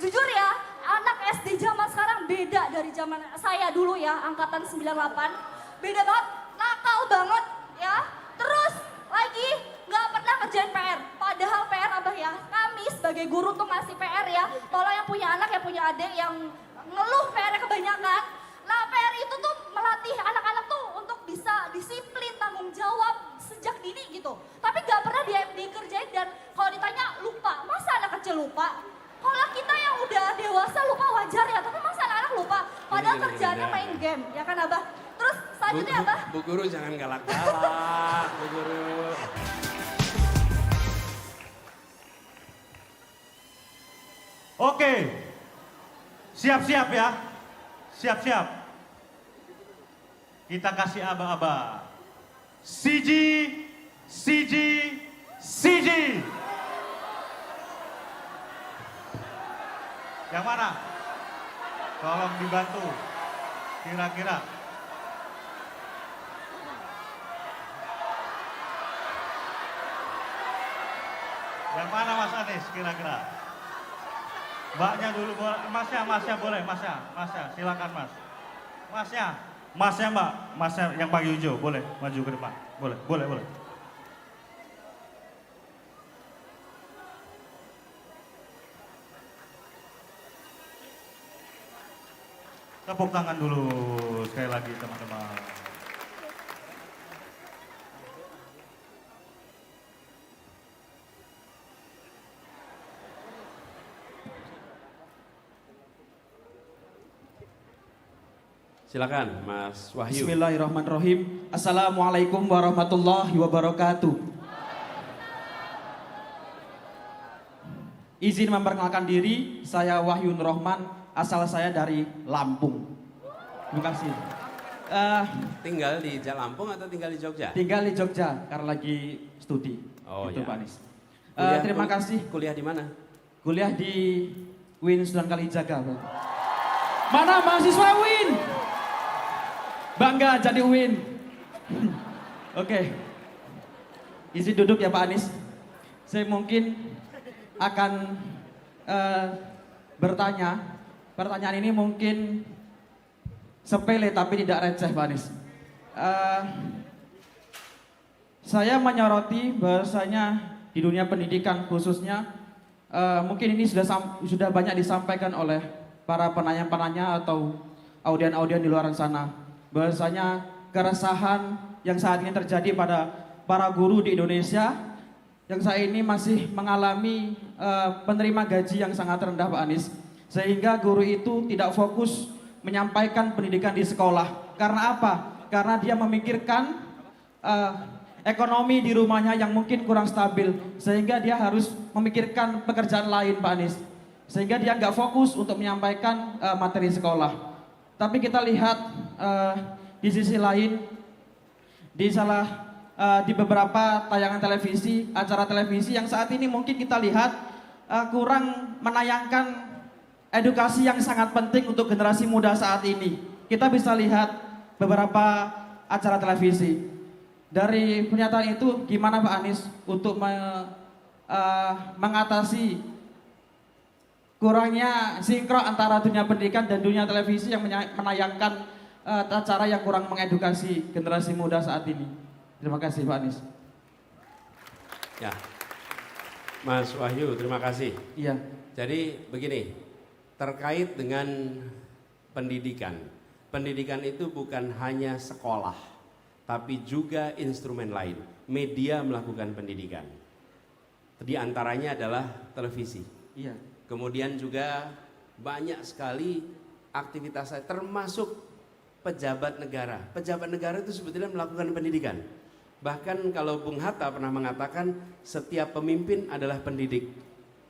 jujur ya, anak SD zaman sekarang beda dari zaman saya dulu ya, angkatan 98. Beda banget, nakal banget ya. Terus lagi nggak pernah kerjain PR. Padahal PR apa ya? Kami sebagai guru tuh ngasih PR ya. Tolong yang punya anak, yang punya adik, yang ngeluh PR-nya kebanyakan. Nah PR itu tuh melatih anak-anak tuh untuk bisa disiplin, tanggung jawab sejak dini gitu. Tapi nggak pernah dikerjain dan kalau ditanya lupa. Masa anak kecil lupa? Kalau kita yang udah dewasa lupa wajar ya, tapi masa anak-anak lupa? Padahal kerjaannya main game, ya kan Abah? Terus selanjutnya Abah? Bu Guru jangan galak-galak, Bu Guru. Oke, siap-siap ya, siap-siap. Kita kasih aba-aba. Siji, siji, siji. Yang mana? Tolong dibantu. Kira-kira. Yang mana Mas Anies kira-kira? Mbaknya dulu, masnya boleh, masnya, silakan Mas. Masnya Mbak, masnya yang pakai hijau, boleh maju ke depan, boleh. Tepuk tangan dulu sekali lagi teman-teman. Silakan Mas Wahyu. Bismillahirrahmanirrahim. Assalamualaikum warahmatullahi wabarakatuh. Izin memperkenalkan diri, saya Wahyu Nurrohman, asal saya dari Lampung. Terima kasih. Tinggal di Lampung atau tinggal di Jogja? Tinggal di Jogja karena lagi studi. Oh gitu, ya. Pak Anies. Kuliah, terima kasih. Kuliah di mana? Kuliah di UIN Sunan Kalijaga. Pak. Mana mahasiswa UIN? Bangga jadi UIN. Oke. Izin duduk ya Pak Anies. Saya mungkin akan bertanya. Pertanyaan ini mungkin sepele tapi tidak receh Pak Anies. Saya menyoroti bahwasanya di dunia pendidikan khususnya mungkin ini sudah banyak disampaikan oleh para penanya-penanya atau audien-audien di luar sana. Bahwasanya keresahan yang saat ini terjadi pada para guru di Indonesia yang saat ini masih mengalami penerima gaji yang sangat rendah Pak Anies, sehingga guru itu tidak fokus menyampaikan pendidikan di sekolah. Karena apa? Karena dia memikirkan ekonomi di rumahnya yang mungkin kurang stabil, sehingga dia harus memikirkan pekerjaan lain Pak Anies, sehingga dia nggak fokus untuk menyampaikan materi sekolah. Tapi kita lihat di sisi lain, di beberapa tayangan televisi, acara televisi yang saat ini mungkin kita lihat kurang menayangkan edukasi yang sangat penting untuk generasi muda saat ini. Kita bisa lihat beberapa acara televisi. Dari pernyataan itu, gimana Pak Anies untuk mengatasi kurangnya sinkron antara dunia pendidikan dan dunia televisi yang menayangkan acara yang kurang mengedukasi generasi muda saat ini. Terima kasih Pak Anies. Ya, Mas Wahyu, terima kasih. Iya. Jadi begini, terkait dengan pendidikan. Pendidikan itu bukan hanya sekolah, tapi juga instrumen lain. Media melakukan pendidikan. Di antaranya adalah televisi. Iya. Kemudian juga banyak sekali aktivitas saya, termasuk pejabat negara. Pejabat negara itu sebetulnya melakukan pendidikan. Bahkan kalau Bung Hatta pernah mengatakan setiap pemimpin adalah pendidik.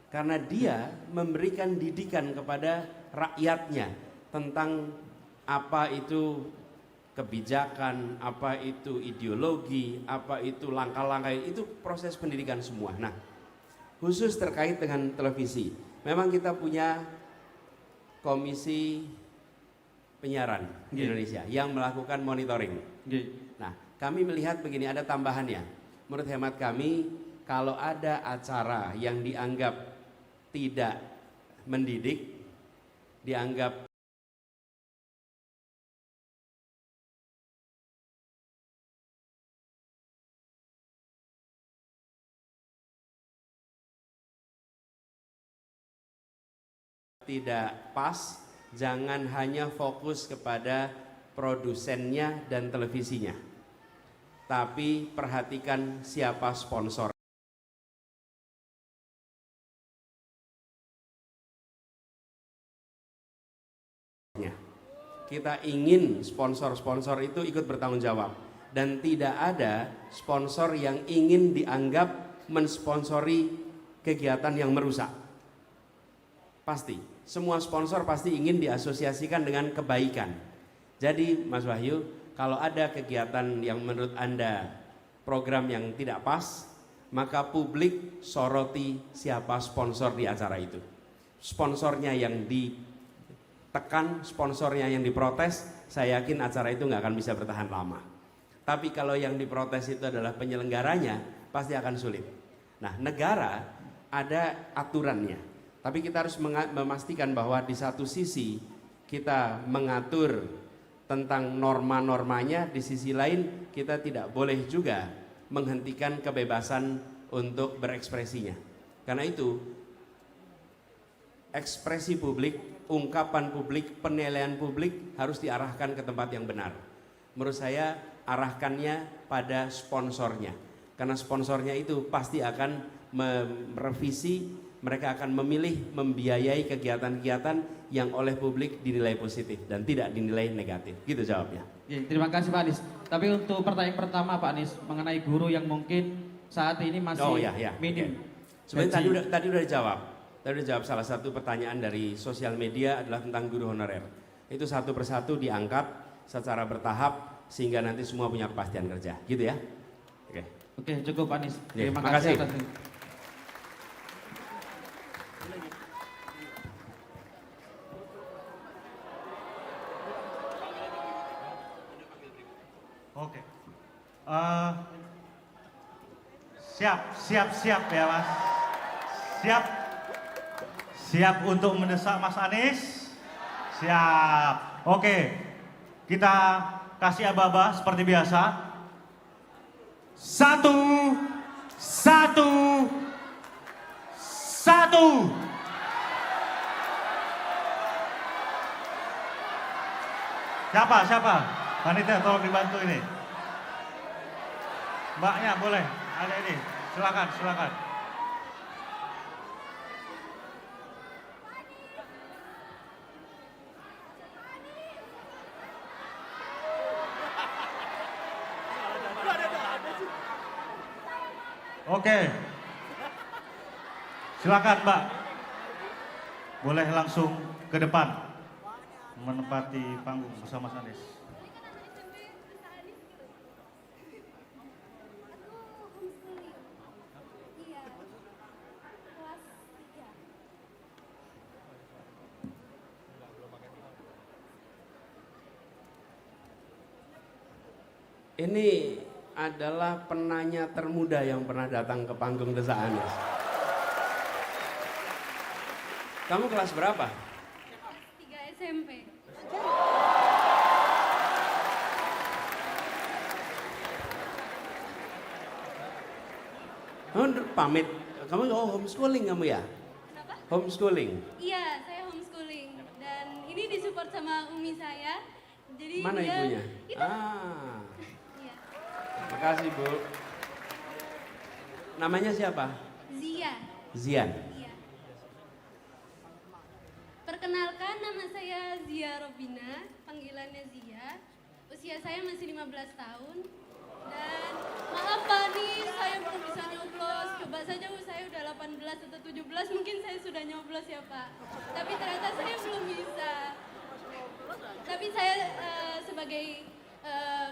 Karena dia memberikan didikan kepada rakyatnya tentang apa itu kebijakan, apa itu ideologi, apa itu langkah-langkah, itu proses pendidikan semua. Nah, khusus terkait dengan televisi. Memang kita punya komisi penyiaran di Indonesia yang melakukan monitoring. Nah, kami melihat begini, ada tambahannya. Menurut hemat kami, kalau ada acara yang dianggap tidak mendidik, dianggap tidak pas, jangan hanya fokus kepada produsennya dan televisinya, tapi perhatikan siapa sponsor. Kita ingin sponsor-sponsor itu ikut bertanggung jawab, dan tidak ada sponsor yang ingin dianggap mensponsori kegiatan yang merusak. Pasti, semua sponsor pasti ingin diasosiasikan dengan kebaikan. Jadi Mas Wahyu, kalau ada kegiatan yang menurut Anda program yang tidak pas, maka publik soroti siapa sponsor di acara itu. Sponsornya yang ditekan, sponsornya yang diprotes, saya yakin acara itu nggak akan bisa bertahan lama. Tapi kalau yang diprotes itu adalah penyelenggaranya, pasti akan sulit. Nah, negara ada aturannya, tapi kita harus memastikan bahwa di satu sisi kita mengatur tentang norma-normanya, di sisi lain kita tidak boleh juga menghentikan kebebasan untuk berekspresinya. Karena itu, ekspresi publik, ungkapan publik, penilaian publik harus diarahkan ke tempat yang benar. Menurut saya, arahkannya pada sponsornya. Karena sponsornya itu pasti akan merevisi, mereka akan memilih membiayai kegiatan-kegiatan yang oleh publik dinilai positif dan tidak dinilai negatif. Gitu jawabnya. Ya, terima kasih Pak Anies. Tapi untuk pertanyaan pertama Pak Anies mengenai guru yang mungkin saat ini masih minim. Sebenarnya tadi udah dijawab. Tadi udah jawab. Salah satu pertanyaan dari sosial media adalah tentang guru honorer. Itu satu persatu diangkat secara bertahap sehingga nanti semua punya kepastian kerja. Gitu ya. Oke, cukup Pak Anies. Ya, Terima kasih atas. Oke. Siap ya Mas. Siap untuk mendesak Mas Anies? Siap. Oke. Kita kasih aba-aba seperti biasa. Satu. Siapa? Panitia tolong dibantu ini. Mbaknya boleh, ada ini. Silakan. Oke. Silakan Mbak. Boleh langsung ke depan menempati panggung bersama Mas Anies. Ini adalah penanya termuda yang pernah datang ke panggung Desa Anies. Kamu kelas berapa? Kelas 3 SMP. Pamit. Kamu homeschooling kamu ya? Kenapa? Homeschooling. Iya, saya homeschooling dan ini disupport sama umi saya. Jadi Mana dia, ibunya? Itu. Iya. Makasih Bu. Namanya siapa? Zian. Iya. Perkenalkan, nama saya Zia Robina, panggilannya Zia. Usia saya masih 15 tahun. Dan maaf Pak Anies, saya belum bisa nyoblos. Coba saja saya udah 18 atau 17, mungkin saya sudah nyoblos ya Pak. Tapi ternyata saya belum bisa. Tapi saya sebagai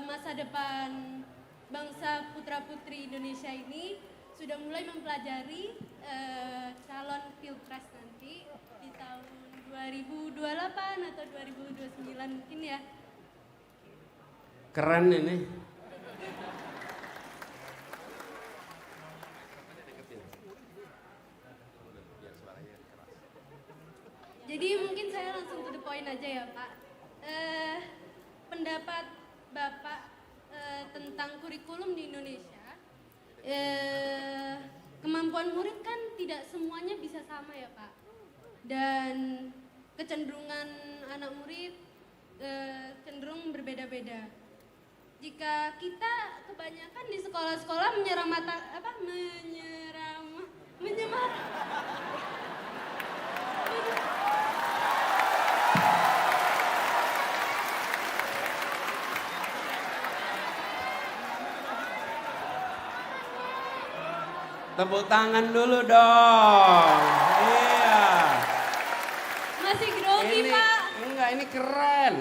masa depan bangsa putra-putri Indonesia ini sudah mulai mempelajari calon pilpres nanti di tahun 2028 atau 2029 mungkin ya. Keren ini. Jadi mungkin saya langsung to the point aja ya Pak. Pendapat Bapak tentang kurikulum di Indonesia, kemampuan murid kan tidak semuanya bisa sama ya Pak. Dan kecenderungan anak murid cenderung berbeda-beda. Jika kita kebanyakan di sekolah-sekolah Tepuk tangan dulu dong. Iya. masih grogi Ini Pak. enggak, ini keren.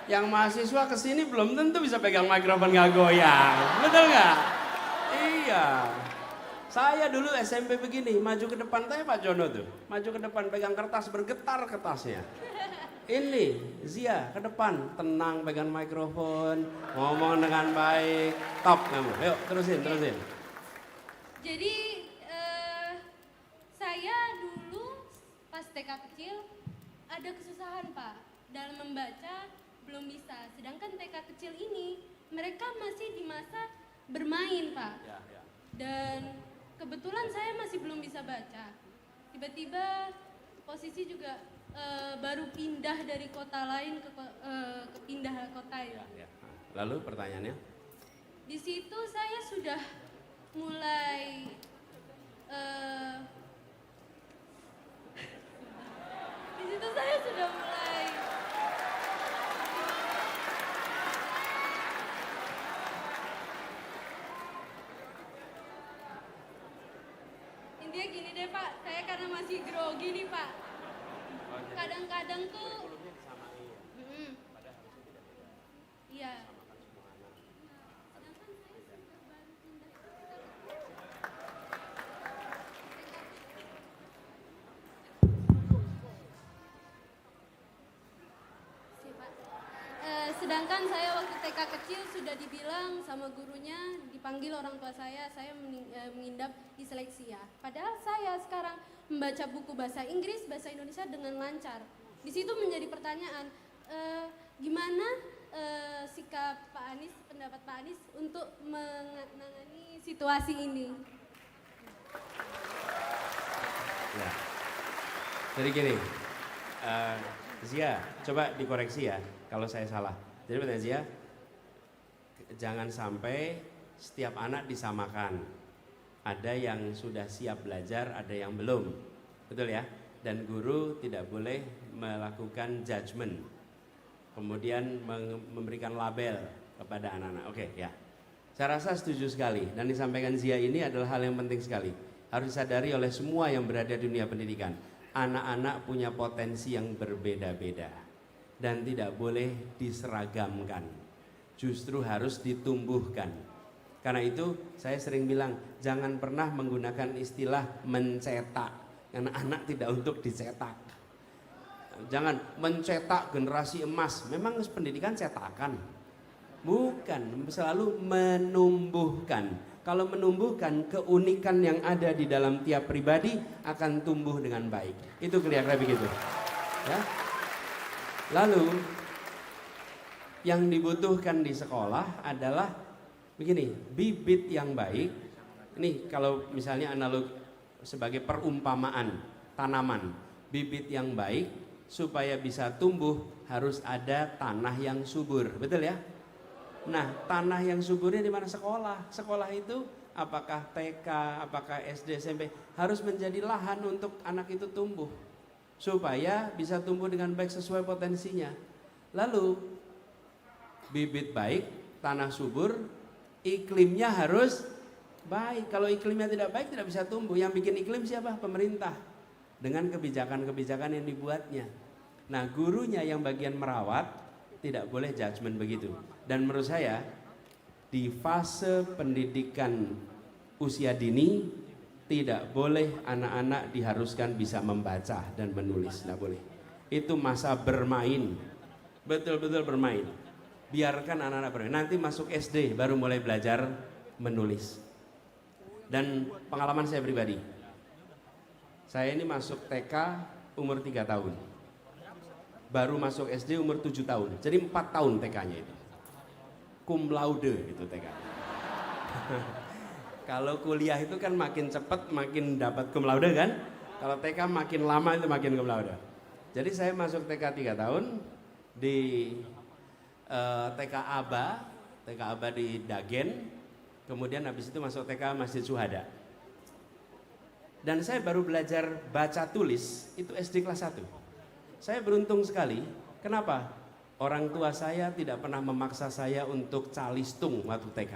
Yang mahasiswa kesini belum tentu bisa pegang mikrofon nggak goyang, betul nggak? Iya. Saya dulu SMP begini, maju ke depan, tanya Pak Jono tuh, maju ke depan pegang kertas bergetar kertasnya. Ini Zia ke depan, tenang pegang mikrofon, ngomong dengan baik, top kamu. Yuk terusin. Jadi saya dulu pas TK kecil ada kesusahan Pak dalam membaca, belum bisa. Sedangkan TK kecil ini mereka masih di masa bermain Pak. Dan kebetulan saya masih belum bisa baca. Tiba-tiba posisi juga baru pindah dari kota lain ke pindah kota ya. Lalu pertanyaannya? Di situ saya sudah mulai di situ saya sudah mulai intinya gini deh Pak, saya karena masih grogi nih Pak, kadang-kadang tuh iya. Sedangkan saya waktu TK kecil sudah dibilang sama gurunya, dipanggil orang tua saya mengidap disleksia. Padahal saya sekarang membaca buku bahasa Inggris, bahasa Indonesia dengan lancar. Di situ menjadi pertanyaan, gimana sikap Pak Anies, pendapat Pak Anies untuk menangani situasi ini? Ya. Jadi gini, Zia, coba dikoreksi ya kalau saya salah. Jadi pertanyaan Zia, jangan sampai setiap anak disamakan. Ada yang sudah siap belajar, ada yang belum. Betul ya? Dan guru tidak boleh melakukan judgement. Kemudian memberikan label kepada anak-anak. Oke, ya. Saya rasa setuju sekali. Dan disampaikan Zia ini adalah hal yang penting sekali. Harus disadari oleh semua yang berada di dunia pendidikan. Anak-anak punya potensi yang berbeda-beda. Dan tidak boleh diseragamkan, justru harus ditumbuhkan. Karena itu saya sering bilang, jangan pernah menggunakan istilah mencetak, karena anak tidak untuk dicetak. Jangan mencetak generasi emas, memang pendidikan cetakan, bukan, selalu menumbuhkan. Kalau menumbuhkan, keunikan yang ada di dalam tiap pribadi akan tumbuh dengan baik. Itu kira-kira begitu ya. Lalu yang dibutuhkan di sekolah adalah begini, bibit yang baik. Ini kalau misalnya analog sebagai perumpamaan tanaman, bibit yang baik supaya bisa tumbuh harus ada tanah yang subur, betul ya? Nah, tanah yang suburnya di mana? Sekolah. Sekolah itu apakah TK, apakah SD, SMP harus menjadi lahan untuk anak itu tumbuh. Supaya bisa tumbuh dengan baik sesuai potensinya. Lalu bibit baik, tanah subur, iklimnya harus baik. Kalau iklimnya tidak baik tidak bisa tumbuh. Yang bikin iklim siapa? Pemerintah. Dengan kebijakan-kebijakan yang dibuatnya. Nah, gurunya yang bagian merawat tidak boleh judgement begitu. Dan menurut saya di fase pendidikan usia dini tidak boleh anak-anak diharuskan bisa membaca dan menulis, tidak boleh. Itu masa bermain, betul-betul bermain. Biarkan anak-anak bermain. Nanti masuk SD baru mulai belajar menulis. Dan pengalaman saya pribadi, saya ini masuk TK umur 3 tahun. baru masuk SD umur 7 tahun. Jadi 4 tahun TK-nya itu. Cum laude itu TK. Kalau kuliah itu kan makin cepat makin dapat cum laude kan? Kalau TK makin lama itu makin cum laude. Jadi saya masuk TK 3 tahun di TK Aba di Dagen. Kemudian habis itu masuk TK Masjid Syuhada. Dan saya baru belajar baca tulis itu SD kelas 1. Saya beruntung sekali. Kenapa? Orang tua saya tidak pernah memaksa saya untuk calistung waktu TK.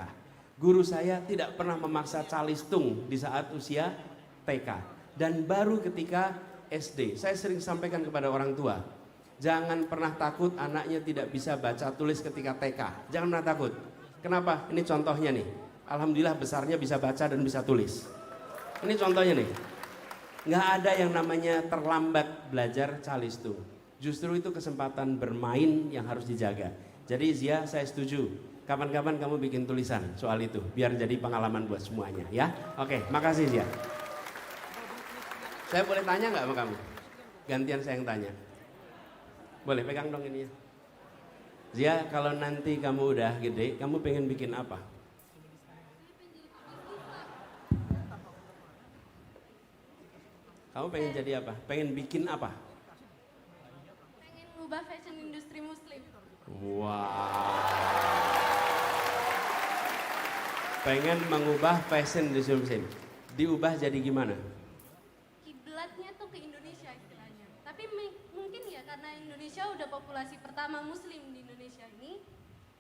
Guru saya tidak pernah memaksa calistung di saat usia TK. Dan baru ketika SD, saya sering sampaikan kepada orang tua, jangan pernah takut anaknya tidak bisa baca tulis ketika TK. Jangan pernah takut. Kenapa? Ini contohnya nih. Alhamdulillah besarnya bisa baca dan bisa tulis. Ini contohnya nih. Nggak ada yang namanya terlambat belajar calistung. Justru itu kesempatan bermain yang harus dijaga. Jadi Zia, saya setuju. Kapan-kapan kamu bikin tulisan soal itu, biar jadi pengalaman buat semuanya, ya. Oke, makasih Zia. Saya boleh tanya nggak sama kamu? Gantian saya yang tanya. Boleh pegang dong ini ya. Zia, kalau nanti kamu udah gede, kamu pengen bikin apa? Kamu pengen jadi apa? Pengen bikin apa? Pengen ngubah fashion industri muslim. Wow. Pengen mengubah fashion di Muslim. Diubah jadi gimana? Kiblatnya tuh ke Indonesia istilahnya. Tapi mungkin ya karena Indonesia udah populasi pertama muslim di Indonesia ini,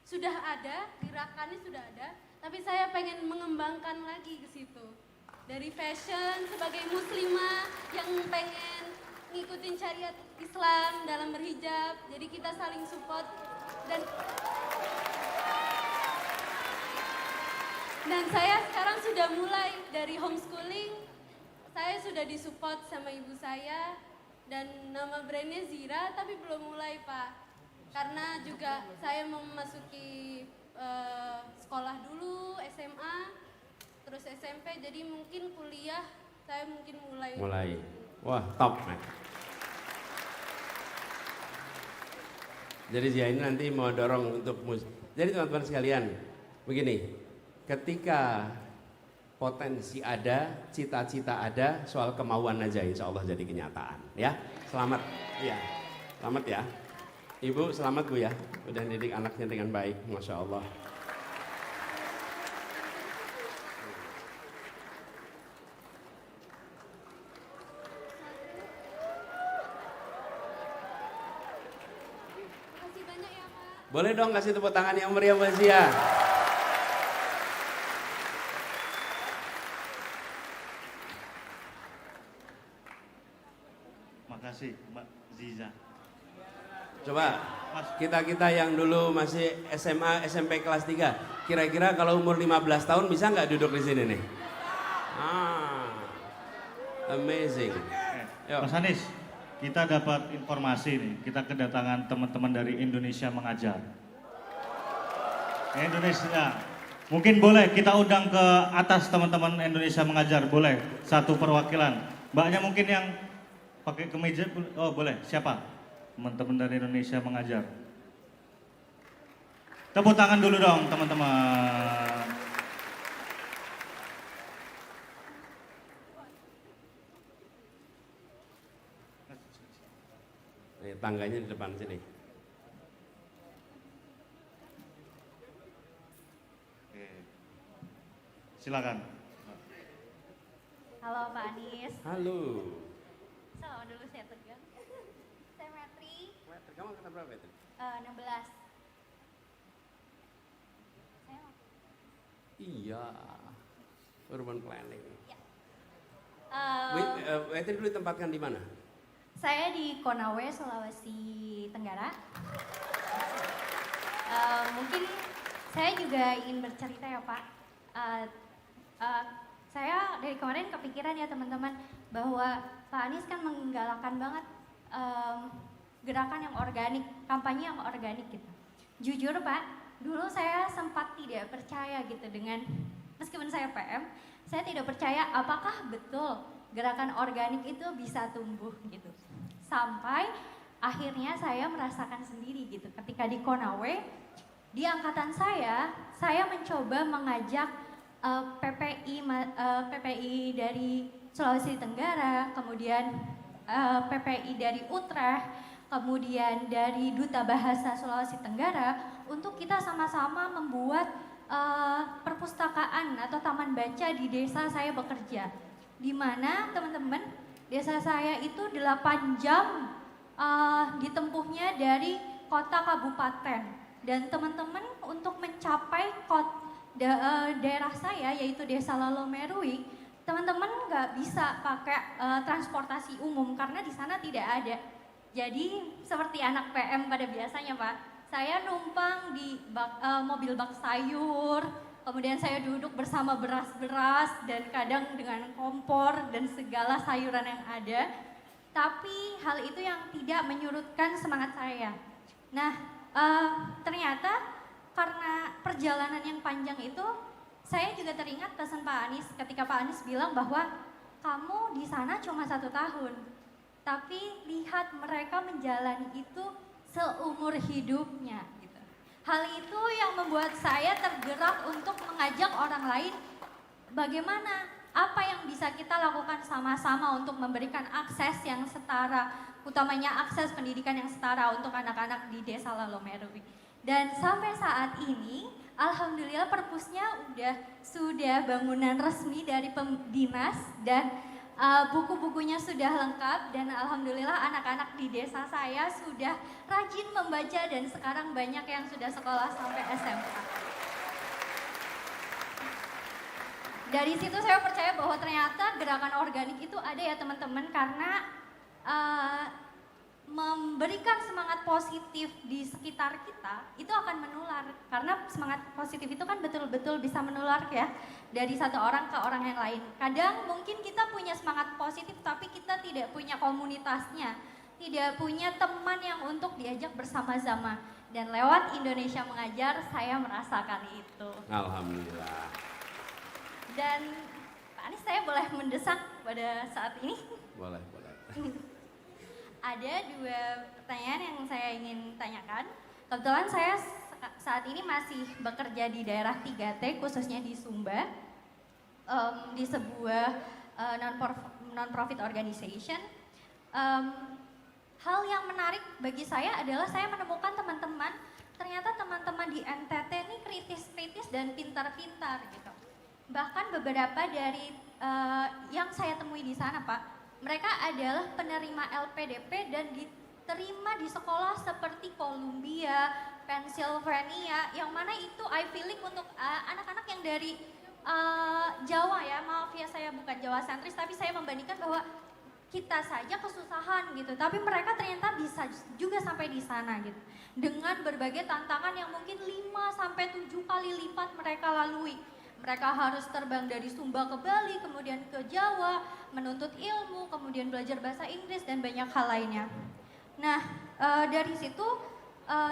sudah ada, gerakannya sudah ada, tapi saya pengen mengembangkan lagi ke situ. Dari fashion sebagai muslimah yang pengen ngikutin syariat Islam dalam berhijab, jadi kita saling support dan saya sekarang sudah mulai dari homeschooling, saya sudah disupport sama ibu saya dan nama brandnya Zira, tapi belum mulai Pak, karena juga saya mau memasuki sekolah dulu, SMA, terus SMP, jadi mungkin kuliah saya mungkin mulai. Wah, top. Jadi Zia ini nanti mau dorong untuk Jadi teman-teman sekalian, begini, ketika potensi ada, cita-cita ada, soal kemauan aja insya Allah jadi kenyataan, ya. Selamat, ya. Selamat ya. Ibu selamat Bu ya, udah didik anaknya dengan baik, Masya Allah. Makasih banyak ya Pak. Boleh dong kasih tepuk tangan yang meriah buat Zia. Makasih Mbak Ziza. Coba Mas, kita yang dulu masih SMA, SMP kelas 3, kira-kira kalau umur 15 tahun bisa nggak duduk di sini nih? Amazing. Yuk. Mas Anies, kita dapat informasi nih, kita kedatangan teman-teman dari Indonesia Mengajar. Indonesia, mungkin boleh kita undang ke atas teman-teman Indonesia Mengajar, boleh satu perwakilan. Mbaknya mungkin yang pakai kemeja, oh boleh, siapa? Teman-teman dari Indonesia Mengajar. Tepuk tangan dulu dong teman-teman. Nih, tangganya di depan sini. Oke. Silakan. Halo Pak Anies. Halo. Salam dulu saya tegang. Saya Metri, Kamu kata berapa itu? 16. Saya Iya. Urban planning. Eh, Itu dulu ditempatkan di mana? Saya di Konawe, Sulawesi Tenggara. Mungkin saya juga ingin bercerita ya Pak. Saya dari kemarin kepikiran ya teman-teman bahwa Pak Anies kan menggalakkan banget gerakan yang organik, kampanye yang organik gitu. Jujur Pak, dulu saya sempat tidak percaya gitu dengan, meskipun saya PM, saya tidak percaya apakah betul gerakan organik itu bisa tumbuh gitu. Sampai akhirnya saya merasakan sendiri gitu. Ketika di Konawe, di angkatan saya mencoba mengajak PPI dari Sulawesi Tenggara, kemudian PPI dari Utrecht, kemudian dari Duta Bahasa Sulawesi Tenggara untuk kita sama-sama membuat perpustakaan atau taman baca di desa saya bekerja. Di mana teman-teman, desa saya itu 8 jam ditempuhnya dari kota kabupaten, dan teman-teman untuk mencapai daerah saya yaitu Desa Lalomerui, teman-teman nggak bisa pakai transportasi umum karena di sana tidak ada. Jadi seperti anak PM pada biasanya Pak, saya numpang di mobil bak sayur, kemudian saya duduk bersama beras-beras dan kadang dengan kompor dan segala sayuran yang ada. Tapi hal itu yang tidak menyurutkan semangat saya. Nah, ternyata karena perjalanan yang panjang itu, saya juga teringat pesan Pak Anies ketika Pak Anies bilang bahwa kamu di sana cuma 1 tahun, tapi lihat mereka menjalani itu seumur hidupnya. Gitu. Hal itu yang membuat saya tergerak untuk mengajak orang lain bagaimana, apa yang bisa kita lakukan sama-sama untuk memberikan akses yang setara, utamanya akses pendidikan yang setara untuk anak-anak di Desa Lalomerui. Dan sampai saat ini, alhamdulillah perpusnya sudah bangunan resmi dari dinas dan buku-bukunya sudah lengkap, dan alhamdulillah anak-anak di desa saya sudah rajin membaca dan sekarang banyak yang sudah sekolah sampai SMA. Dari situ saya percaya bahwa ternyata gerakan organik itu ada ya teman-teman, karena memberikan semangat positif di sekitar kita itu akan menular, karena semangat positif itu kan betul-betul bisa menular ya dari satu orang ke orang yang lain. Kadang mungkin kita punya semangat positif tapi kita tidak punya komunitasnya, tidak punya teman yang untuk diajak bersama-sama, dan lewat Indonesia Mengajar saya merasakan itu. Alhamdulillah. Dan Pak Anies, saya boleh mendesak pada saat ini? Boleh. Ada 2 pertanyaan yang saya ingin tanyakan. Kebetulan saya saat ini masih bekerja di daerah 3T, khususnya di Sumba, di sebuah non-profit organization. Hal yang menarik bagi saya adalah saya menemukan teman-teman, ternyata teman-teman di NTT ini kritis-kritis dan pintar-pintar gitu. Bahkan beberapa dari yang saya temui di sana Pak, mereka adalah penerima LPDP dan diterima di sekolah seperti Columbia, Pennsylvania, yang mana itu Ivy League untuk anak-anak yang dari Jawa ya. Maaf ya, saya bukan Jawa sentris, tapi saya membandingkan bahwa kita saja kesusahan gitu, tapi mereka ternyata bisa juga sampai di sana gitu. Dengan berbagai tantangan yang mungkin 5-7 kali lipat mereka lalui. Mereka harus terbang dari Sumba ke Bali, kemudian ke Jawa, menuntut ilmu, kemudian belajar bahasa Inggris, dan banyak hal lainnya. Nah, dari situ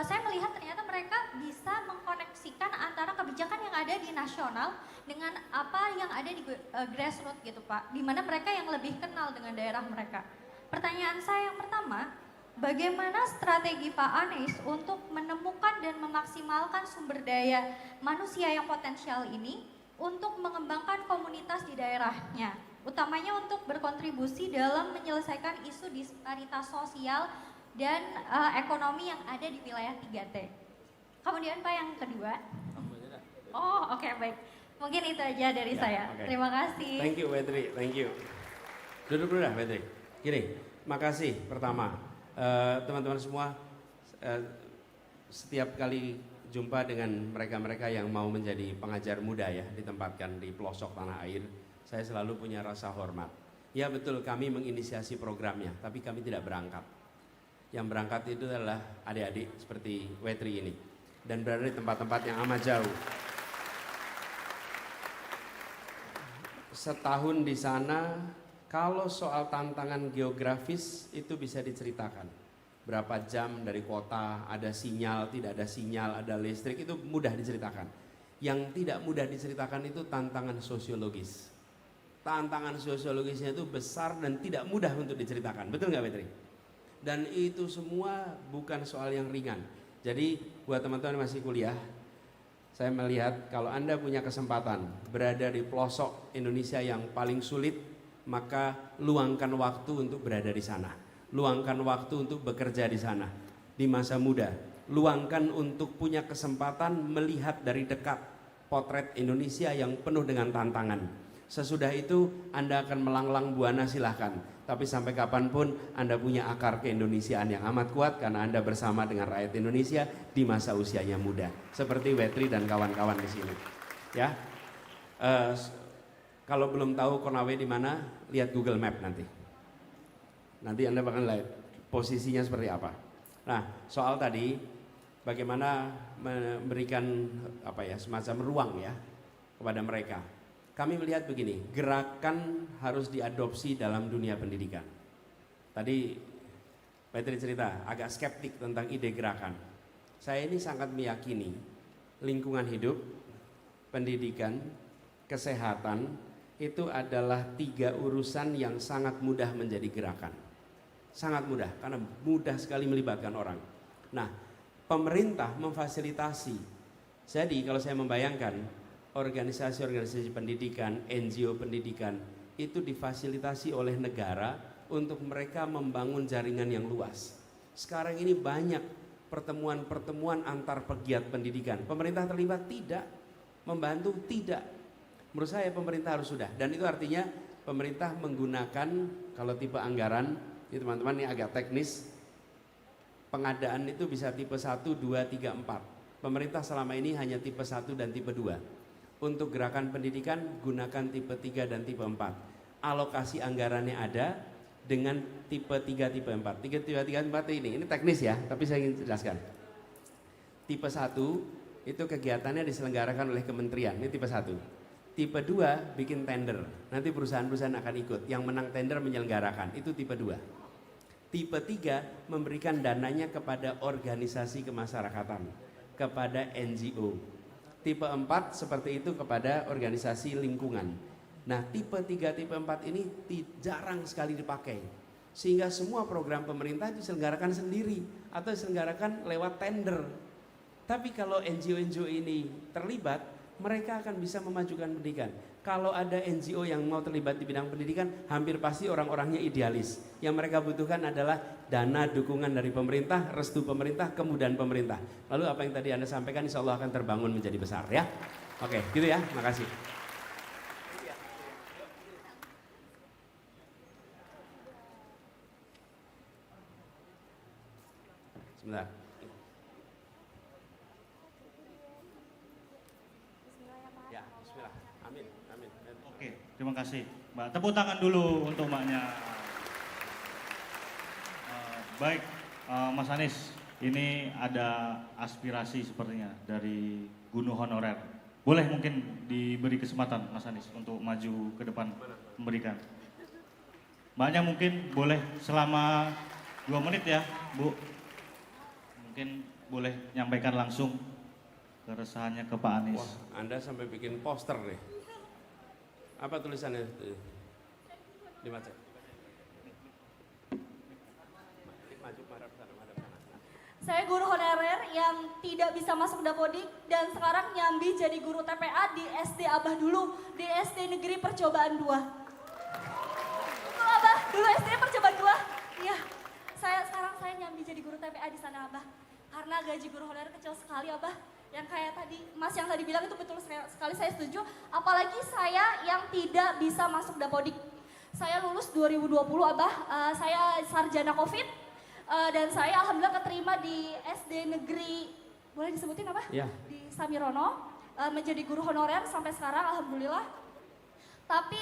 saya melihat ternyata mereka bisa mengkoneksikan antara kebijakan yang ada di nasional dengan apa yang ada di grassroots gitu Pak, di mana mereka yang lebih kenal dengan daerah mereka. Pertanyaan saya yang pertama, bagaimana strategi Pak Anies untuk menemukan dan memaksimalkan sumber daya manusia yang potensial ini untuk mengembangkan komunitas di daerahnya, utamanya untuk berkontribusi dalam menyelesaikan isu disparitas sosial dan ekonomi yang ada di wilayah 3T. Kemudian Pak, yang kedua. Oh, oke, baik. Mungkin itu aja dari saya. Okay. Terima kasih. Thank you Wetri, thank you. Duduk dulu dah Wetri. Gini, makasih pertama. Teman-teman semua, setiap kali jumpa dengan mereka-mereka yang mau menjadi pengajar muda ya, ditempatkan di pelosok tanah air, saya selalu punya rasa hormat. Ya betul, kami menginisiasi programnya, tapi kami tidak berangkat. Yang berangkat itu adalah adik-adik seperti Wetri ini, dan berada di tempat-tempat yang amat jauh. Setahun di sana, kalau soal tantangan geografis itu bisa diceritakan. Berapa jam dari kota, ada sinyal, tidak ada sinyal, ada listrik, itu mudah diceritakan. Yang tidak mudah diceritakan itu tantangan sosiologis. Tantangan sosiologisnya itu besar dan tidak mudah untuk diceritakan. Betul nggak Petri? Dan itu semua bukan soal yang ringan. Jadi buat teman-teman yang masih kuliah, saya melihat kalau Anda punya kesempatan berada di pelosok Indonesia yang paling sulit, maka luangkan waktu untuk berada di sana. Luangkan waktu untuk bekerja di sana di masa muda. Luangkan untuk punya kesempatan melihat dari dekat potret Indonesia yang penuh dengan tantangan. Sesudah itu Anda akan melanglang buana, silahkan. Tapi sampai kapanpun Anda punya akar keindonesiaan yang amat kuat karena Anda bersama dengan rakyat Indonesia di masa usianya muda. Seperti Wetri dan kawan-kawan di sini. Ya, kalau belum tahu Konawe di mana, lihat Google Map nanti. Nanti Anda bakal lihat posisinya seperti apa. Nah, soal tadi bagaimana memberikan semacam ruang ya kepada mereka. Kami melihat begini, gerakan harus diadopsi dalam dunia pendidikan. Tadi Petri cerita agak skeptik tentang ide gerakan. Saya ini sangat meyakini lingkungan hidup, pendidikan, kesehatan itu adalah 3 urusan yang sangat mudah menjadi gerakan. Sangat mudah karena mudah sekali melibatkan orang. Nah, pemerintah memfasilitasi. Jadi kalau saya membayangkan organisasi-organisasi pendidikan, NGO pendidikan itu difasilitasi oleh negara untuk mereka membangun jaringan yang luas. Sekarang ini banyak pertemuan-pertemuan antar pegiat pendidikan. Pemerintah terlibat? Tidak. Membantu? Tidak. Menurut saya pemerintah harus sudah. Dan itu artinya pemerintah menggunakan, kalau tipe anggaran, ini teman-teman ini agak teknis, pengadaan itu bisa tipe 1, 2, 3, 4. Pemerintah selama ini hanya tipe 1 dan tipe 2. Untuk gerakan pendidikan gunakan tipe 3 dan tipe 4. Alokasi anggarannya ada dengan tipe 3, tipe 4. 3, 4 ini teknis ya, tapi saya ingin jelaskan. Tipe 1 itu kegiatannya diselenggarakan oleh kementerian, ini tipe 1. Tipe 2 bikin tender, nanti perusahaan-perusahaan akan ikut. Yang menang tender menyelenggarakan, itu tipe 2. Tipe 3 memberikan dananya kepada organisasi kemasyarakatan, kepada NGO. Tipe 4 seperti itu kepada organisasi lingkungan. Nah, tipe 3, tipe 4 ini jarang sekali dipakai. Sehingga semua program pemerintah diselenggarakan sendiri atau diselenggarakan lewat tender. Tapi kalau NGO-NGO ini terlibat, mereka akan bisa memajukan pendidikan. Kalau ada NGO yang mau terlibat di bidang pendidikan, hampir pasti orang-orangnya idealis. Yang mereka butuhkan adalah dana dukungan dari pemerintah, restu pemerintah, kemudahan pemerintah. Lalu apa yang tadi Anda sampaikan insya Allah akan terbangun menjadi besar ya. Oke, gitu ya, makasih. Sebentar. Ya, bismillah. Amin, amin. Oke, terima kasih Mbak. Tepuk tangan dulu untuk Mbaknya. Baik, Mas Anies, ini ada aspirasi sepertinya dari guru honorer. Boleh mungkin diberi kesempatan Mas Anies untuk maju ke depan memberikan. Mbaknya mungkin boleh selama 2 menit ya, Bu. Mungkin boleh nyampaikan langsung keresahannya ke Pak Anies. Wah, Anda sampai bikin poster deh. Apa tulisannya? Dibaca. Saya guru honorer yang tidak bisa masuk Dapodik dan sekarang nyambi jadi guru TPA di SD Abah dulu, di SD Negeri Percobaan 2. Betul Abah, dulu SD Percobaan 2. Iya, sekarang saya nyambi jadi guru TPA di sana Abah. Karena gaji guru honorer kecil sekali Abah. Yang kayak tadi, Mas yang tadi bilang itu betul sekali, saya setuju. Apalagi saya yang tidak bisa masuk Dapodik. Saya lulus 2020 Abah, saya sarjana COVID. Dan saya alhamdulillah keterima di SD Negeri, boleh disebutin apa? Ya. Di Samirono, menjadi guru honorer sampai sekarang alhamdulillah. Tapi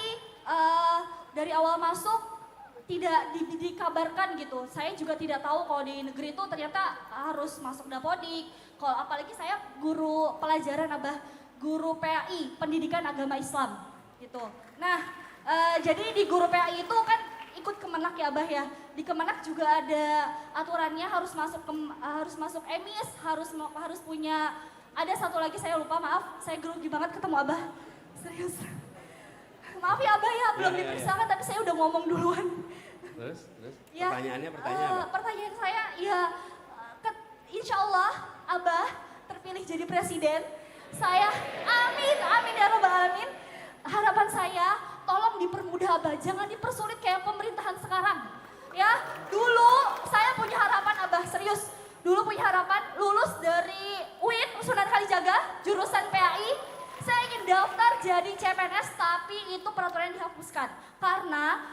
dari awal masuk tidak dikabarkan gitu. Saya juga tidak tahu kalau di negeri itu ternyata harus masuk Dapodik. Kalau apalagi saya guru pelajaran Abah, guru PAI, Pendidikan Agama Islam gitu. Nah, jadi di guru PAI itu kan ikut Kemenak ya Abah ya. Di Kemenak juga ada aturannya harus masuk EMIS, harus punya, ada satu lagi saya lupa, maaf, saya grogi banget ketemu Abah. Serius. Maaf ya Abah ya, belum diperiksakan tapi saya udah ngomong duluan. Terus Ya, pertanyaannya apa? Pertanyaan saya, ya insya Allah Abah terpilih jadi presiden. Saya, amin ya robbal alamin. Harapan saya, tolong dipermudah Abah, jangan dipersulit kayak pemerintahan sekarang. Ya, dulu saya punya harapan Abah, serius. Dulu punya harapan lulus dari UIN, Sunan Kalijaga, jurusan PAI. Saya ingin daftar jadi CPNS, tapi itu peraturan yang dihapuskan. Karena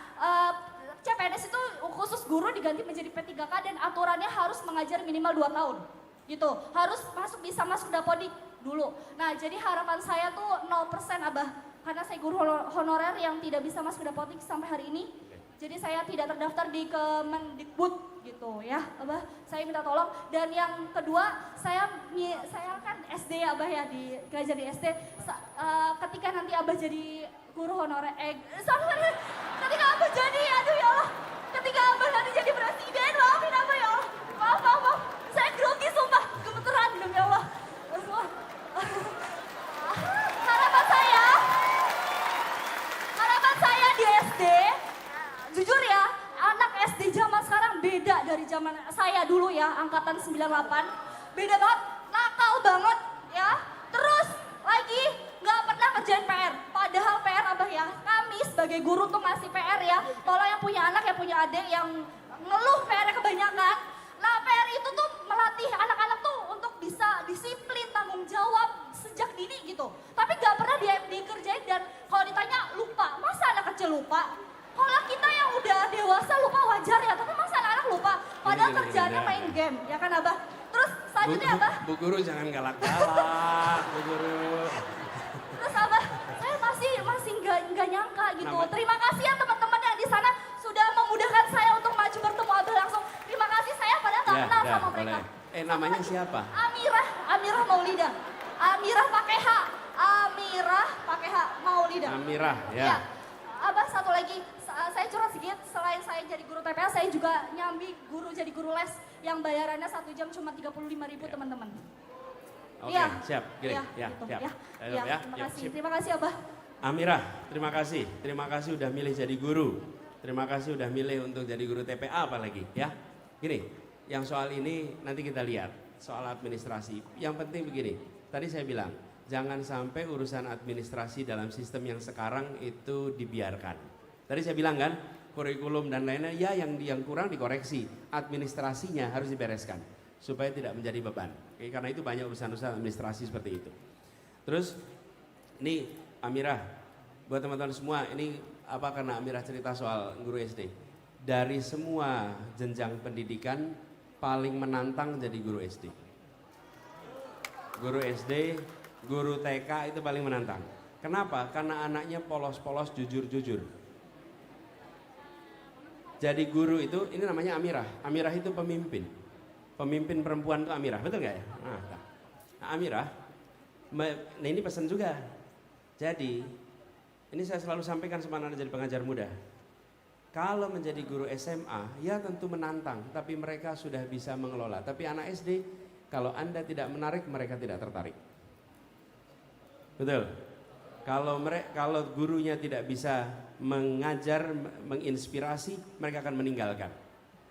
CPNS itu khusus guru diganti menjadi P3K dan aturannya harus mengajar minimal 2 tahun. Gitu, harus bisa masuk Dapodik dulu. Nah, jadi harapan saya tuh 0% Abah. Karena saya guru honorer yang tidak bisa masuk Dapodik sampai hari ini. Jadi saya tidak terdaftar di Kemendikbud gitu ya, Abah. Saya minta tolong. Dan yang kedua, saya kan SD ya Abah ya, belajar di SD. Ketika nanti Abah jadi guru honorer, ketika Abah jadi, aduh ya Allah, ketika Abah nanti jadi presiden, maafin Abah ya Allah. Maaf. Saya grogi sumpah, gemeteran demi Allah. Harapan saya di SD, jujur ya, anak SD zaman sekarang beda dari zaman saya dulu ya, angkatan 98. Beda banget, nakal banget ya. Terus lagi nggak pernah kerjain PR. Padahal PR Abah ya, kami sebagai guru tuh ngasih PR ya. Tolong yang punya anak, yang punya adik, yang ngeluh PR-nya kebanyakan. Nah PR itu tuh melatih anak-anak tuh untuk bisa disiplin, tanggung jawab sejak dini gitu. Tapi nggak pernah dikerjain dan kalau ditanya lupa, masa anak kecil lupa? Kalau kita yang udah dewasa lupa wajar ya, tapi masa anak-anak lupa? Padahal kerjaannya main game, ya kan Abah? Terus selanjutnya Abah? Bu Guru jangan galak-galak, Bu Guru. Terus Abah, saya masih nggak nyangka gitu. Terima kasih ya teman-teman yang di sana sudah memudahkan saya untuk maju bertemu Abah langsung. Terima kasih, saya padahal nggak kenal sama mereka. Boleh. Namanya siapa? Amirah Maulida. Amirah pakai H. Maulida. Amirah, ya. Ya. Abah satu lagi, saya curhat sedikit, selain saya jadi guru TPA, saya juga nyambi jadi guru les yang bayarannya 1 jam cuma 35.000 teman-teman. Oke, Iya. siap. Gini, Iya, gitu. siap. Ya. Ayo, Ya, terima kasih Abah. Amirah, terima kasih. Terima kasih udah milih jadi guru. Terima kasih udah milih untuk jadi guru TPA apalagi, ya. Gini, yang soal ini nanti kita lihat, soal administrasi. Yang penting begini, tadi saya bilang, jangan sampai urusan administrasi dalam sistem yang sekarang itu dibiarkan. Tadi saya bilang kan, kurikulum dan lainnya ya yang kurang dikoreksi, administrasinya harus dibereskan supaya tidak menjadi beban. Oke, karena itu banyak urusan-urusan administrasi seperti itu. Terus ini Amirah, buat teman-teman semua, ini apa karena Amirah cerita soal guru SD. Dari semua jenjang pendidikan paling menantang jadi guru SD. Guru SD, guru TK itu paling menantang. Kenapa? Karena anaknya polos-polos, jujur-jujur. Jadi guru itu, ini namanya Amirah. Amirah itu pemimpin. Pemimpin perempuan itu Amirah, betul nggak ya? Nah, Amirah, nah ini pesan juga. Jadi, ini saya selalu sampaikan sama anak jadi pengajar muda. Kalau menjadi guru SMA, ya tentu menantang, tapi mereka sudah bisa mengelola. Tapi anak SD, kalau Anda tidak menarik, mereka tidak tertarik. Betul. Kalau gurunya tidak bisa mengajar, menginspirasi, mereka akan meninggalkan.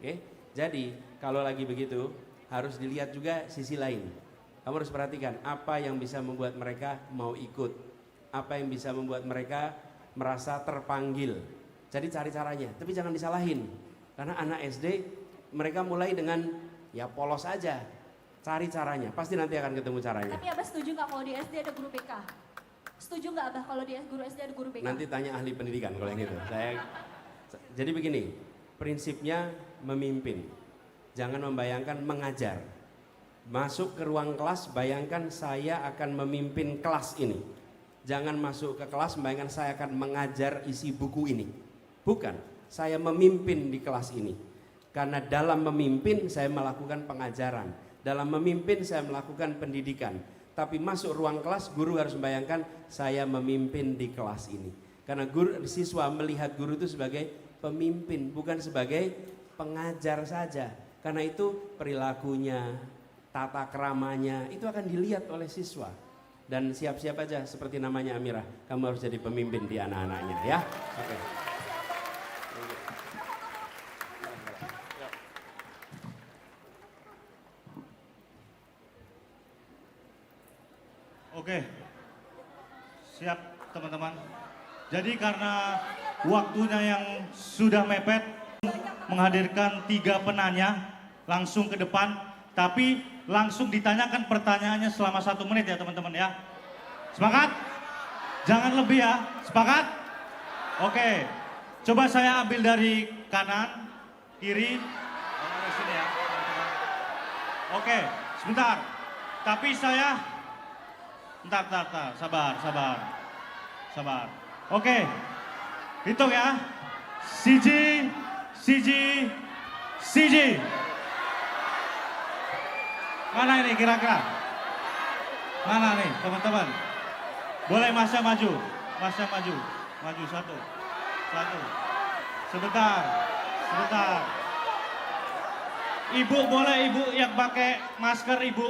Oke? Jadi, kalau lagi begitu, harus dilihat juga sisi lain. Kamu harus perhatikan apa yang bisa membuat mereka mau ikut, apa yang bisa membuat mereka merasa terpanggil. Jadi cari caranya, tapi jangan disalahin. Karena anak SD, mereka mulai dengan ya polos aja. Cari caranya, pasti nanti akan ketemu caranya. Tapi Abah setuju nggak kalau di SD ada guru BK? Setuju nggak Abah kalau di guru SD ada guru BK? Nanti tanya ahli pendidikan kalau yang gitu. Jadi begini, prinsipnya memimpin. Jangan membayangkan mengajar. Masuk ke ruang kelas, bayangkan saya akan memimpin kelas ini. Jangan masuk ke kelas, bayangkan saya akan mengajar isi buku ini. Bukan, saya memimpin di kelas ini. Karena dalam memimpin saya melakukan pengajaran. Dalam memimpin saya melakukan pendidikan. Tapi masuk ruang kelas, guru harus membayangkan saya memimpin di kelas ini. Karena siswa melihat guru itu sebagai pemimpin, bukan sebagai pengajar saja. Karena itu perilakunya, tata keramanya, itu akan dilihat oleh siswa. Dan siap-siap aja seperti namanya Amirah, kamu harus jadi pemimpin di anak-anaknya ya. Oke. Oke. Siap teman-teman. Jadi karena waktunya yang sudah mepet, menghadirkan 3 penanya langsung ke depan, tapi langsung ditanyakan pertanyaannya selama 1 menit ya teman-teman ya. Sepakat? Jangan lebih ya, sepakat? Oke, coba saya ambil dari kanan, kiri, dari sini ya teman-teman. Oke, sebentar, tapi saya, bentar, sabar. Oke, hitung ya, siji. Mana ini kira-kira? Mana nih teman-teman? Boleh Masnya maju. Maju satu. Sebentar. Ibu boleh, ibu yang pakai masker ibu.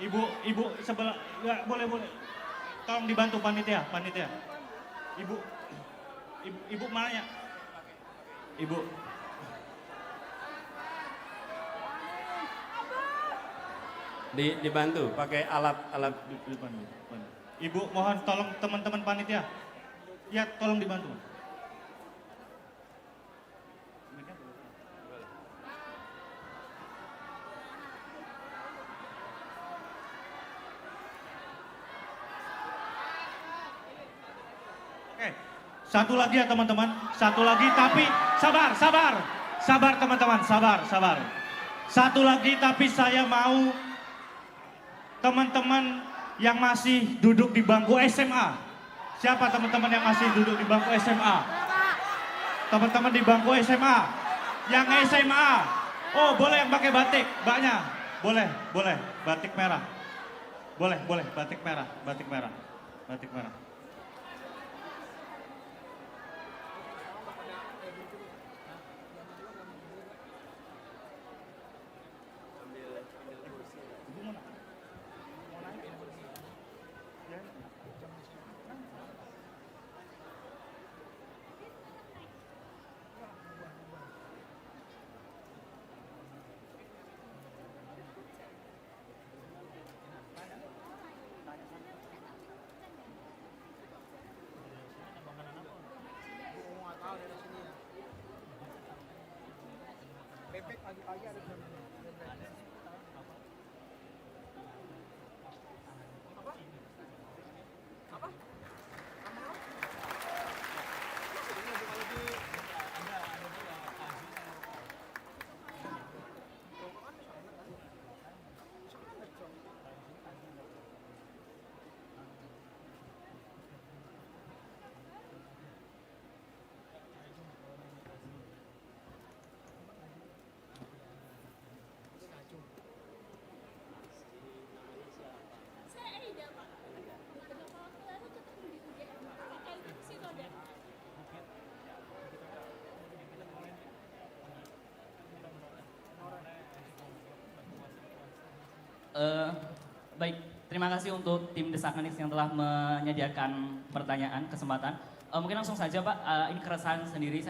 Ibu sebelah, ya boleh. Tolong dibantu panitia. Ibu mana ya? Ibu. Dibantu pakai alat. Depan. Ibu mohon tolong teman-teman panitia. Ya tolong dibantu. Oke, satu lagi ya teman-teman. Satu lagi tapi sabar teman-teman, sabar. Satu lagi tapi saya mau teman-teman yang masih duduk di bangku SMA. Siapa teman-teman yang masih duduk di bangku SMA? Teman-teman di bangku SMA. Yang SMA. Oh, boleh yang pakai batik, mbaknya. Boleh. Batik merah. Boleh, batik merah. Baik, terima kasih untuk tim Desakanix yang telah menyediakan pertanyaan, kesempatan. Mungkin langsung saja Pak, ini keresahan sendiri,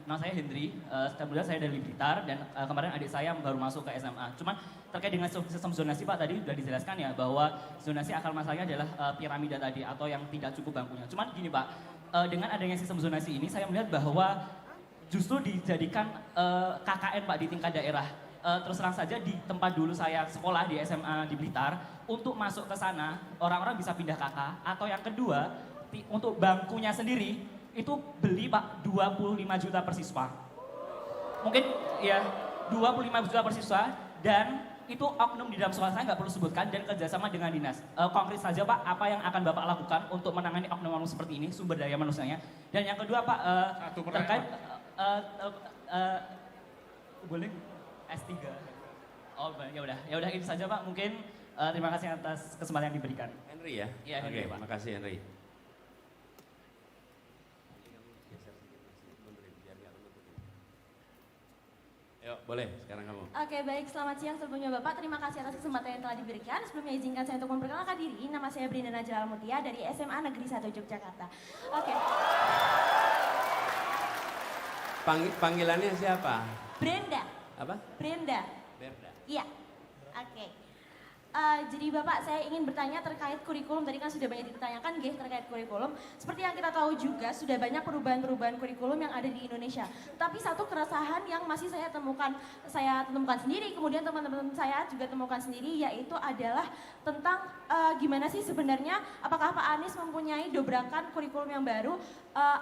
nama saya Hendri, kemudian saya dari Blitar dan kemarin adik saya baru masuk ke SMA. Cuman terkait dengan sistem zonasi Pak tadi sudah dijelaskan ya bahwa zonasi akar masalahnya adalah piramida tadi atau yang tidak cukup bangkunya. Cuman gini Pak, dengan adanya sistem zonasi ini saya melihat bahwa justru dijadikan KKN Pak di tingkat daerah. Terus terang saja di tempat dulu saya sekolah di SMA di Blitar, untuk masuk ke sana orang-orang bisa pindah kakak, atau yang kedua untuk bangkunya sendiri itu beli Pak 25 juta per siswa. Mungkin ya 25 juta per siswa, dan itu oknum di dalam sekolah saya nggak perlu sebutkan dan kerjasama dengan dinas. Konkret saja Pak, apa yang akan Bapak lakukan untuk menangani oknum-oknum seperti ini, sumber daya manusianya. Dan yang kedua Pak, terkait boleh S3. Oh ya udah itu saja Pak. Mungkin terima kasih atas kesempatan yang diberikan. Henry ya? Iya, Henry, Oke, Pak. makasih Henry. Yuk, boleh sekarang kamu. Oke, baik. Selamat siang sebelumnya Bapak. Terima kasih atas kesempatan yang telah diberikan. Sebelumnya izinkan saya untuk memperkenalkan diri. Nama saya Brinda Najla Mutia dari SMA Negeri 1 Yogyakarta. Oke. Panggilannya siapa? Brenda. Apa? Brenda. Berda. Iya. Oke. Jadi Bapak, saya ingin bertanya terkait kurikulum. Tadi kan sudah banyak ditanyakan terkait kurikulum. Seperti yang kita tahu juga, sudah banyak perubahan-perubahan kurikulum yang ada di Indonesia. Tapi satu keresahan yang masih saya temukan sendiri, kemudian teman-teman saya juga temukan sendiri, yaitu adalah tentang gimana sih sebenarnya, apakah Pak Anies mempunyai dobrakan kurikulum yang baru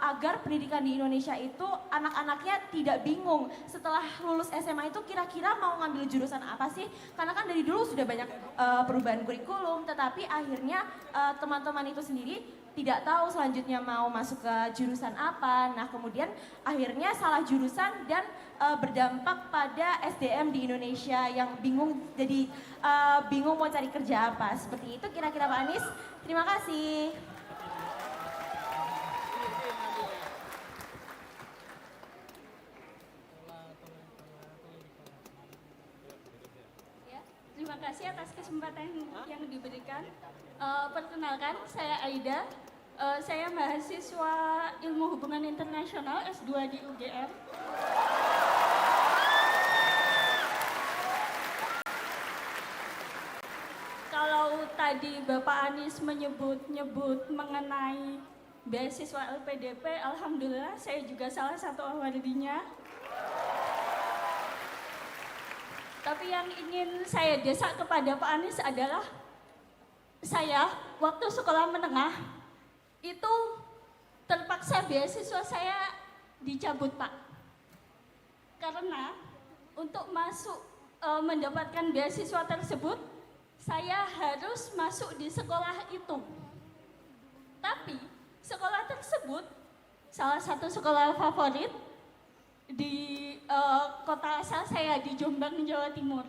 agar pendidikan di Indonesia itu anak-anaknya tidak bingung setelah lulus SMA itu kira-kira mau ngambil jurusan apa sih? Karena kan dari dulu sudah banyak perubahan kurikulum, tetapi akhirnya teman-teman itu sendiri tidak tahu selanjutnya mau masuk ke jurusan apa. Nah kemudian akhirnya salah jurusan dan berdampak pada SDM di Indonesia yang bingung, jadi bingung mau cari kerja apa. Seperti itu kira-kira Pak Anies. Terima kasih. Terima kasih atas kesempatan yang diberikan. Perkenalkan, saya Aida. Saya mahasiswa Ilmu Hubungan Internasional S2 di UGM. Kalau tadi Bapak Anies menyebut mengenai beasiswa LPDP, alhamdulillah saya juga salah satu awardinya. Tapi yang ingin saya desak kepada Pak Anies adalah, saya waktu sekolah menengah itu terpaksa beasiswa saya dicabut Pak. Karena untuk mendapatkan beasiswa tersebut, saya harus masuk di sekolah itu. Tapi sekolah tersebut, salah satu sekolah favorit, di kota asal saya di Jombang, Jawa Timur.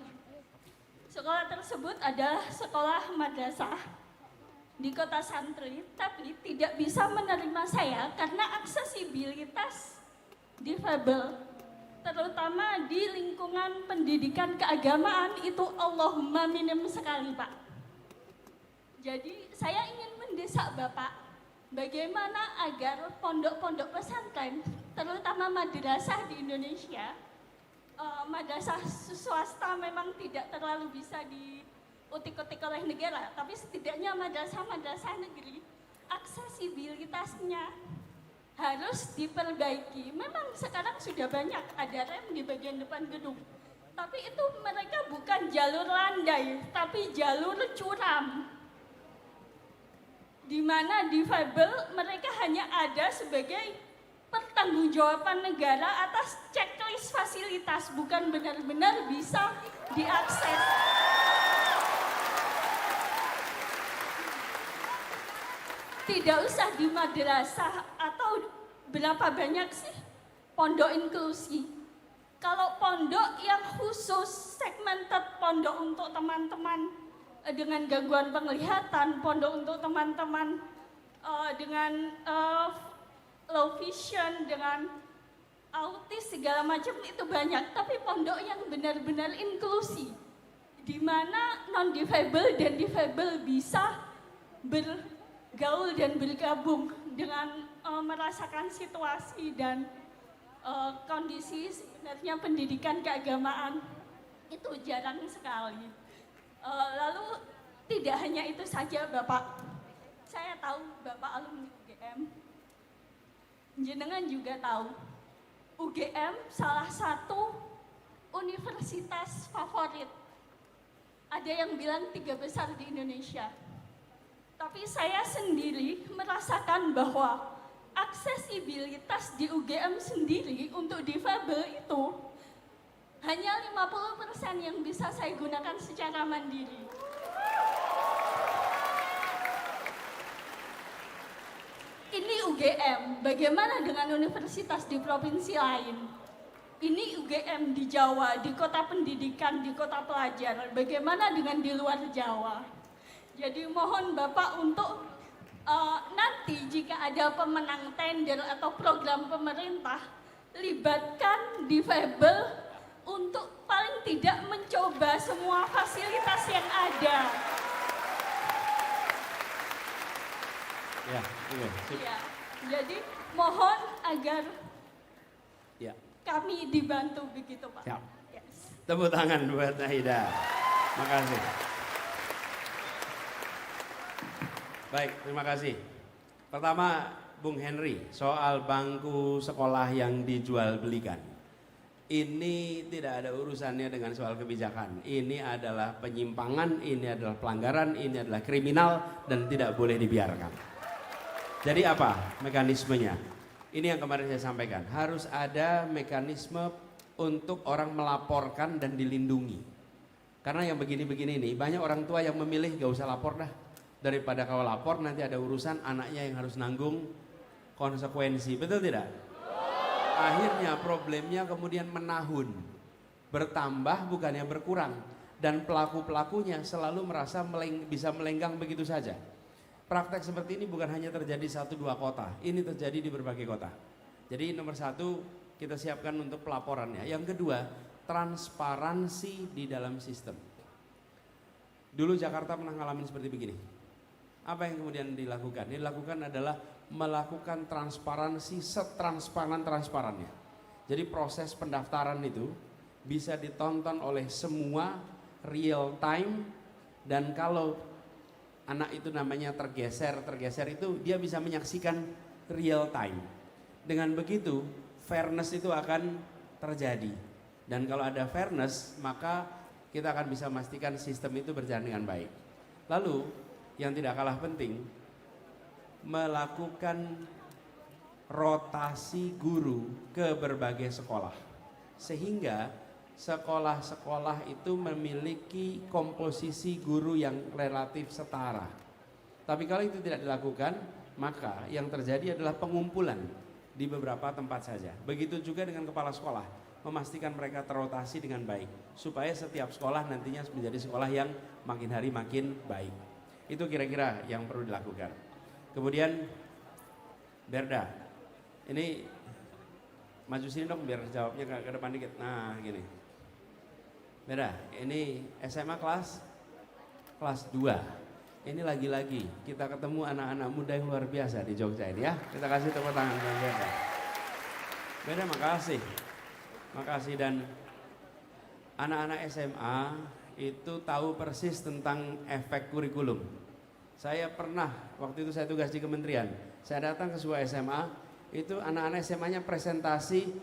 Sekolah tersebut adalah sekolah madrasah di kota santri, tapi tidak bisa menerima saya karena aksesibilitas difabel, terutama di lingkungan pendidikan keagamaan itu Allahumma minim sekali Pak. Jadi saya ingin mendesak Bapak, bagaimana agar pondok-pondok pesantren, terutama madrasah di Indonesia, madrasah swasta memang tidak terlalu bisa diutik-utik oleh negara, tapi setidaknya madrasah-madrasah negeri, aksesibilitasnya harus diperbaiki. Memang sekarang sudah banyak ada rem di bagian depan gedung, tapi itu mereka bukan jalur landai, tapi jalur curam, di mana difabel mereka hanya ada sebagai pertanggungjawaban negara atas checklist fasilitas, bukan benar-benar bisa diakses. Tidak usah di madrasah, atau berapa banyak sih pondok inklusi. Kalau pondok yang khusus segmented, pondok untuk teman-teman dengan gangguan penglihatan, pondok untuk teman-teman dengan low vision, dengan autis, segala macam itu banyak. Tapi pondok yang benar-benar inklusi, di mana non-difabel dan difabel bisa bergaul dan bergabung dengan merasakan situasi dan kondisi sebenarnya pendidikan keagamaan, itu jarang sekali. Lalu tidak hanya itu saja Bapak, saya tahu Bapak alumni UGM, jenengan juga tahu UGM salah satu universitas favorit. Ada yang bilang 3 besar di Indonesia. Tapi saya sendiri merasakan bahwa aksesibilitas di UGM sendiri untuk difabel itu hanya 50% yang bisa saya gunakan secara mandiri. Ini UGM, bagaimana dengan universitas di provinsi lain? Ini UGM di Jawa, di kota pendidikan, di kota pelajar. Bagaimana dengan di luar Jawa? Jadi mohon Bapak untuk nanti jika ada pemenang tender atau program pemerintah, libatkan difabel untuk paling tidak mencoba semua fasilitas yang ada. Ya, iya. Ya, jadi mohon agar Ya. kami dibantu begitu Pak. Siap. Yes. Tepuk tangan buat Aida. Makasih. Baik, terima kasih. Pertama, Bung Henry, soal bangku sekolah yang dijual belikan. Ini tidak ada urusannya dengan soal kebijakan. Ini adalah penyimpangan, ini adalah pelanggaran, ini adalah kriminal dan tidak boleh dibiarkan. Jadi apa mekanismenya? Ini yang kemarin saya sampaikan. Harus ada mekanisme untuk orang melaporkan dan dilindungi. Karena yang begini-begini ini banyak orang tua yang memilih gak usah lapor dah. Daripada kalau lapor nanti ada urusan anaknya yang harus nanggung konsekuensi. Betul tidak? Akhirnya problemnya kemudian menahun, bertambah bukannya berkurang, dan pelaku-pelakunya selalu merasa bisa melenggang begitu saja. Praktek seperti ini bukan hanya terjadi 1-2 kota, ini terjadi di berbagai kota. Jadi nomor 1 kita siapkan untuk pelaporannya. Yang kedua, transparansi di dalam sistem. Dulu Jakarta pernah ngalamin seperti begini. Apa yang kemudian dilakukan? Yang dilakukan adalah melakukan transparansi setransparan-transparannya. Jadi proses pendaftaran itu bisa ditonton oleh semua real time, dan kalau anak itu namanya tergeser itu dia bisa menyaksikan real time. Dengan begitu fairness itu akan terjadi, dan kalau ada fairness maka kita akan bisa memastikan sistem itu berjalan dengan baik. Lalu yang tidak kalah penting, melakukan rotasi guru ke berbagai sekolah sehingga sekolah-sekolah itu memiliki komposisi guru yang relatif setara. Tapi kalau itu tidak dilakukan, maka yang terjadi adalah pengumpulan di beberapa tempat saja. Begitu juga dengan kepala sekolah, memastikan mereka terrotasi dengan baik supaya setiap sekolah nantinya menjadi sekolah yang makin hari makin baik. Itu kira-kira yang perlu dilakukan. Kemudian Berda, ini maju sini dong biar jawabnya ke depan dikit. Nah gini, Berda, ini SMA kelas 2. Ini lagi-lagi kita ketemu anak-anak muda yang luar biasa di Jogja ini ya. Kita kasih tepuk tangan buat Berda. Berda, makasih dan anak-anak SMA itu tahu persis tentang efek kurikulum. Saya pernah, waktu itu saya tugas di kementerian, saya datang ke sebuah SMA, itu anak-anak SMA-nya presentasi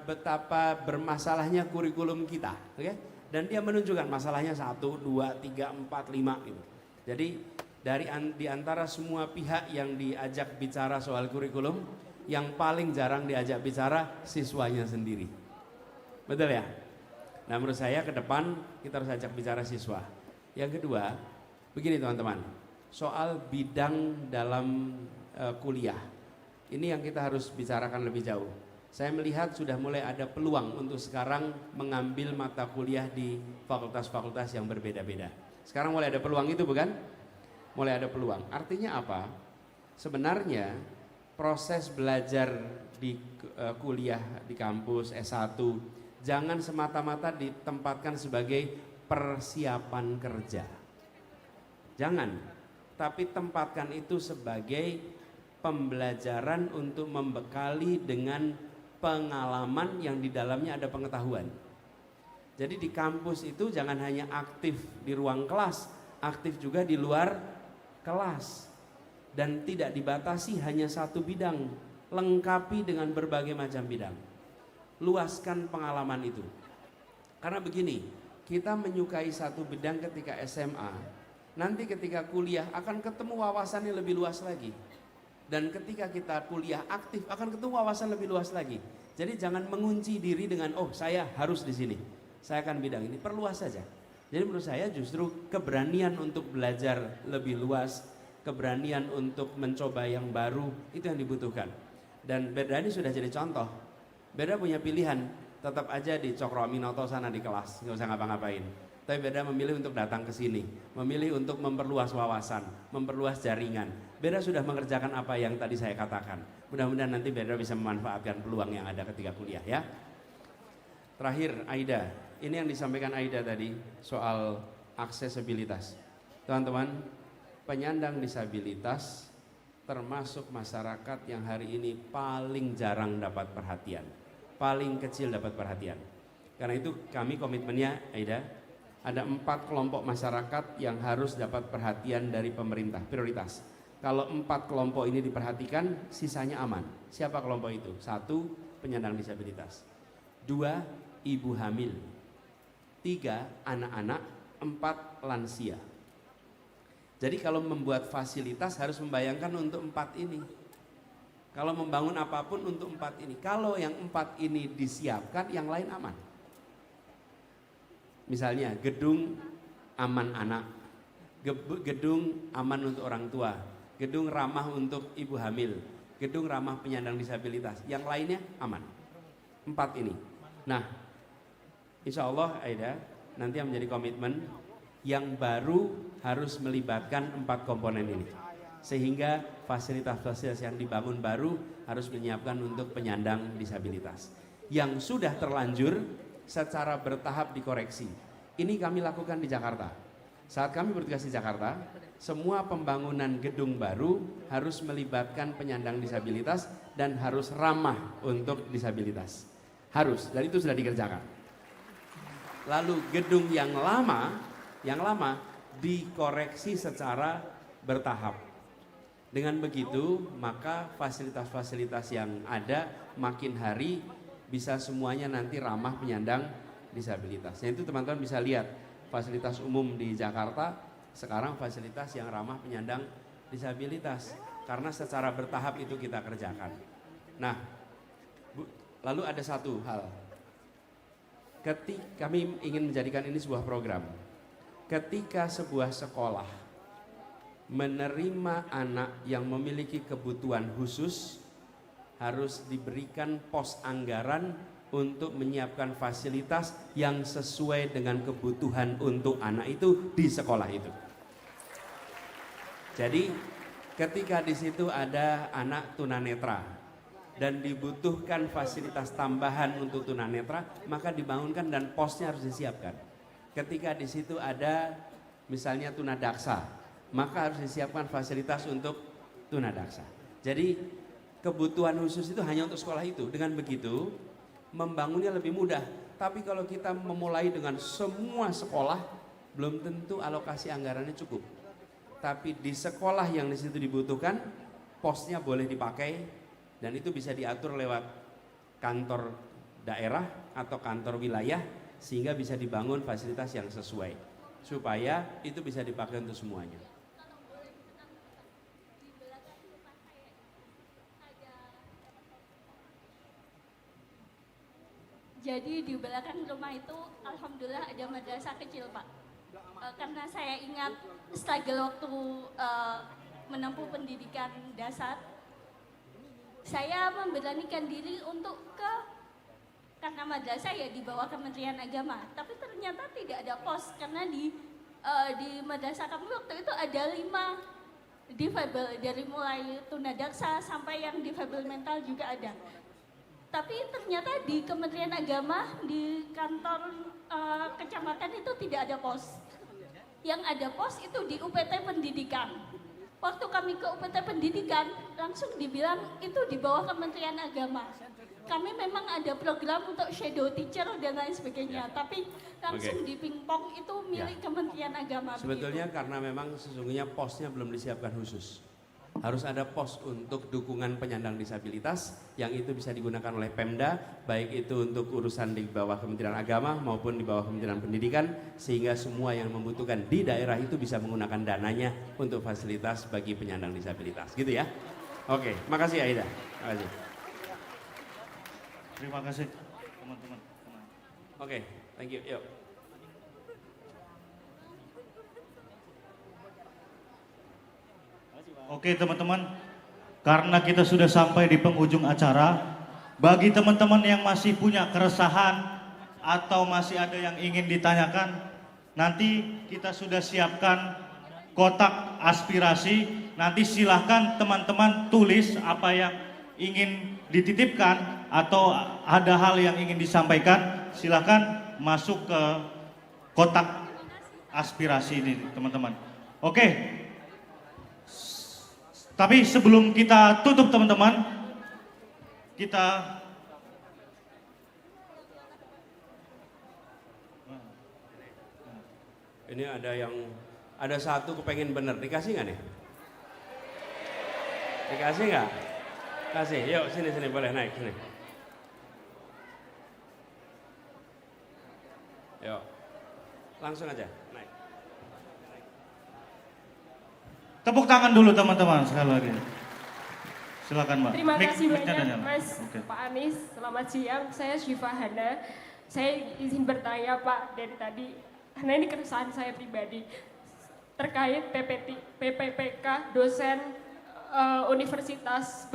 betapa bermasalahnya kurikulum kita, oke? Dan dia menunjukkan masalahnya 1, 2, 3, 4, 5 gitu. Jadi di antara semua pihak yang diajak bicara soal kurikulum, yang paling jarang diajak bicara siswanya sendiri. Betul ya? Nah menurut saya ke depan kita harus ajak bicara siswa. Yang kedua, begini teman-teman. Soal bidang dalam kuliah, ini yang kita harus bicarakan lebih jauh. Saya melihat sudah mulai ada peluang untuk sekarang mengambil mata kuliah di fakultas-fakultas yang berbeda-beda. Sekarang mulai ada peluang itu bukan? Mulai ada peluang. Artinya apa? Sebenarnya proses belajar di kuliah di kampus S1 jangan semata-mata ditempatkan sebagai persiapan kerja. Jangan. Tapi tempatkan itu sebagai pembelajaran untuk membekali dengan pengalaman yang di dalamnya ada pengetahuan. Jadi di kampus itu jangan hanya aktif di ruang kelas, aktif juga di luar kelas. Dan tidak dibatasi hanya satu bidang, lengkapi dengan berbagai macam bidang. Luaskan pengalaman itu. Karena begini, kita menyukai satu bidang ketika SMA, nanti ketika kuliah akan ketemu wawasannya lebih luas lagi. Dan ketika kita kuliah aktif akan ketemu wawasan lebih luas lagi. Jadi jangan mengunci diri dengan saya harus di sini. Saya akan bidang ini, perluas saja. Jadi menurut saya justru keberanian untuk belajar lebih luas, keberanian untuk mencoba yang baru itu yang dibutuhkan. Dan Berda ini sudah jadi contoh. Berda punya pilihan, tetap aja di Cokro Aminoto sana di kelas, nggak usah ngapa-ngapain. Tapi Berda memilih untuk datang ke sini, memilih untuk memperluas wawasan, memperluas jaringan. Berda sudah mengerjakan apa yang tadi saya katakan. Mudah-mudahan nanti Berda bisa memanfaatkan peluang yang ada ketika kuliah ya. Terakhir Aida, ini yang disampaikan Aida tadi soal aksesibilitas. Teman-teman, penyandang disabilitas termasuk masyarakat yang hari ini paling jarang dapat perhatian, paling kecil dapat perhatian. Karena itu kami komitmennya Aida, Ada 4 kelompok masyarakat yang harus dapat perhatian dari pemerintah, prioritas. Kalau 4 kelompok ini diperhatikan, sisanya aman. Siapa kelompok itu? 1, penyandang disabilitas. 2, ibu hamil. 3, anak-anak. 4, lansia. Jadi kalau membuat fasilitas harus membayangkan untuk 4 ini. Kalau membangun apapun untuk 4 ini. Kalau yang 4 ini disiapkan, yang lain aman. Misalnya gedung aman anak, gedung aman untuk orang tua, gedung ramah untuk ibu hamil, gedung ramah penyandang disabilitas, yang lainnya aman. 4 ini. Nah, insya Allah Aida nanti yang menjadi komitmen yang baru harus melibatkan 4 komponen ini. Sehingga fasilitas-fasilitas yang dibangun baru harus menyiapkan untuk penyandang disabilitas. Yang sudah terlanjur secara bertahap dikoreksi. Ini kami lakukan di Jakarta. Saat kami bertugas di Jakarta, semua pembangunan gedung baru harus melibatkan penyandang disabilitas dan harus ramah untuk disabilitas. Harus, dan itu sudah dikerjakan. Lalu gedung yang lama dikoreksi secara bertahap. Dengan begitu, maka fasilitas-fasilitas yang ada makin hari bisa semuanya nanti ramah penyandang disabilitas. Nah, itu teman-teman bisa lihat fasilitas umum di Jakarta sekarang fasilitas yang ramah penyandang disabilitas karena secara bertahap itu kita kerjakan. Nah, lalu ada satu hal. Kami ingin menjadikan ini sebuah program. Ketika sebuah sekolah menerima anak yang memiliki kebutuhan khusus, harus diberikan pos anggaran untuk menyiapkan fasilitas yang sesuai dengan kebutuhan untuk anak itu di sekolah itu. Jadi ketika di situ ada anak tunanetra dan dibutuhkan fasilitas tambahan untuk tunanetra, maka dibangunkan dan posnya harus disiapkan. Ketika di situ ada misalnya tunadaksa, maka harus disiapkan fasilitas untuk tunadaksa. Jadi kebutuhan khusus itu hanya untuk sekolah itu. Dengan begitu membangunnya lebih mudah. Tapi kalau kita memulai dengan semua sekolah, belum tentu alokasi anggarannya cukup. Tapi di sekolah yang di situ dibutuhkan, posnya boleh dipakai dan itu bisa diatur lewat kantor daerah atau kantor wilayah sehingga bisa dibangun fasilitas yang sesuai supaya itu bisa dipakai untuk semuanya. Jadi di belakang rumah itu alhamdulillah ada madrasah kecil, Pak. Karena saya ingat struggle waktu menempuh pendidikan dasar, saya memberanikan diri untuk karena madrasah ya di bawah Kementerian Agama, tapi ternyata tidak ada pos karena di madrasah kami waktu itu ada 5 difabel, dari mulai tunadaksa sampai yang difabel mental juga ada. Tapi ternyata di Kementerian Agama, di kantor kecamatan itu tidak ada pos. Yang ada pos itu di UPT Pendidikan. Waktu kami ke UPT Pendidikan, langsung dibilang itu di bawah Kementerian Agama. Kami memang ada program untuk shadow teacher dan lain sebagainya, tapi langsung di pingpong itu milik Kementerian Agama. Sebetulnya karena memang sesungguhnya posnya belum disiapkan khusus. Harus ada pos untuk dukungan penyandang disabilitas yang itu bisa digunakan oleh Pemda, baik itu untuk urusan di bawah Kementerian Agama maupun di bawah Kementerian Pendidikan, sehingga semua yang membutuhkan di daerah itu bisa menggunakan dananya untuk fasilitas bagi penyandang disabilitas, gitu ya. Oke, makasih Aida. Makasih. Terima kasih teman-teman. Oke, thank you. Yuk. Oke teman-teman, karena kita sudah sampai di penghujung acara, bagi teman-teman yang masih punya keresahan atau masih ada yang ingin ditanyakan, nanti kita sudah siapkan kotak aspirasi. Nanti silahkan teman-teman tulis apa yang ingin dititipkan atau ada hal yang ingin disampaikan, silahkan masuk ke kotak aspirasi ini teman-teman. Oke. Tapi sebelum kita tutup teman-teman, kita Ini ada satu kepengen bener, dikasih nggak nih? Dikasih nggak? Kasih, yuk sini boleh naik sini. Yuk, langsung aja naik. Tepuk tangan dulu teman-teman sekali lagi. Silakan Mbak. Terima kasih Mic-nya banyak ada nyala. Mas Oke. Pak Anies. Selamat siang, saya Syifa Hana. Saya izin bertanya Pak dari tadi, karena ini keresahan saya pribadi terkait PPPK dosen Universitas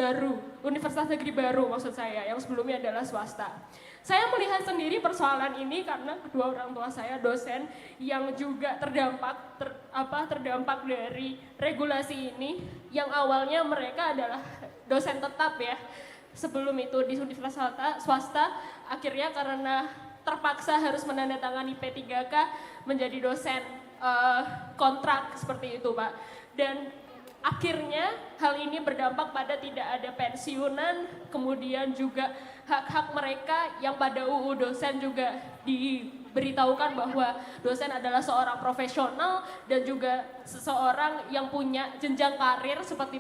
Negeri Baru maksud saya, yang sebelumnya adalah swasta. Saya melihat sendiri persoalan ini karena kedua orang tua saya dosen yang juga terdampak dari regulasi ini, yang awalnya mereka adalah dosen tetap ya. Sebelum itu di universitas swasta, akhirnya karena terpaksa harus menandatangani P3K menjadi dosen kontrak seperti itu Pak. Dan akhirnya hal ini berdampak pada tidak ada pensiunan, kemudian juga hak-hak mereka yang pada UU dosen juga diberitahukan bahwa dosen adalah seorang profesional dan juga seseorang yang punya jenjang karir seperti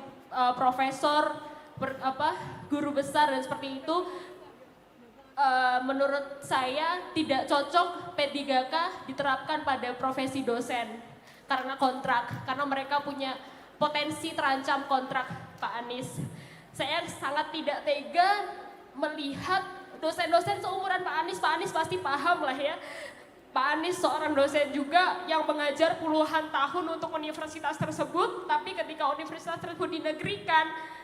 profesor, guru besar dan seperti itu. Menurut saya tidak cocok P3K diterapkan pada profesi dosen karena kontrak, karena mereka punya potensi terancam kontrak Pak Anies. Saya sangat tidak tega melihat dosen-dosen seumuran Pak Anies pasti paham lah ya. Pak Anies seorang dosen juga yang mengajar puluhan tahun untuk universitas tersebut, tapi ketika universitas tersebut dinegrikan,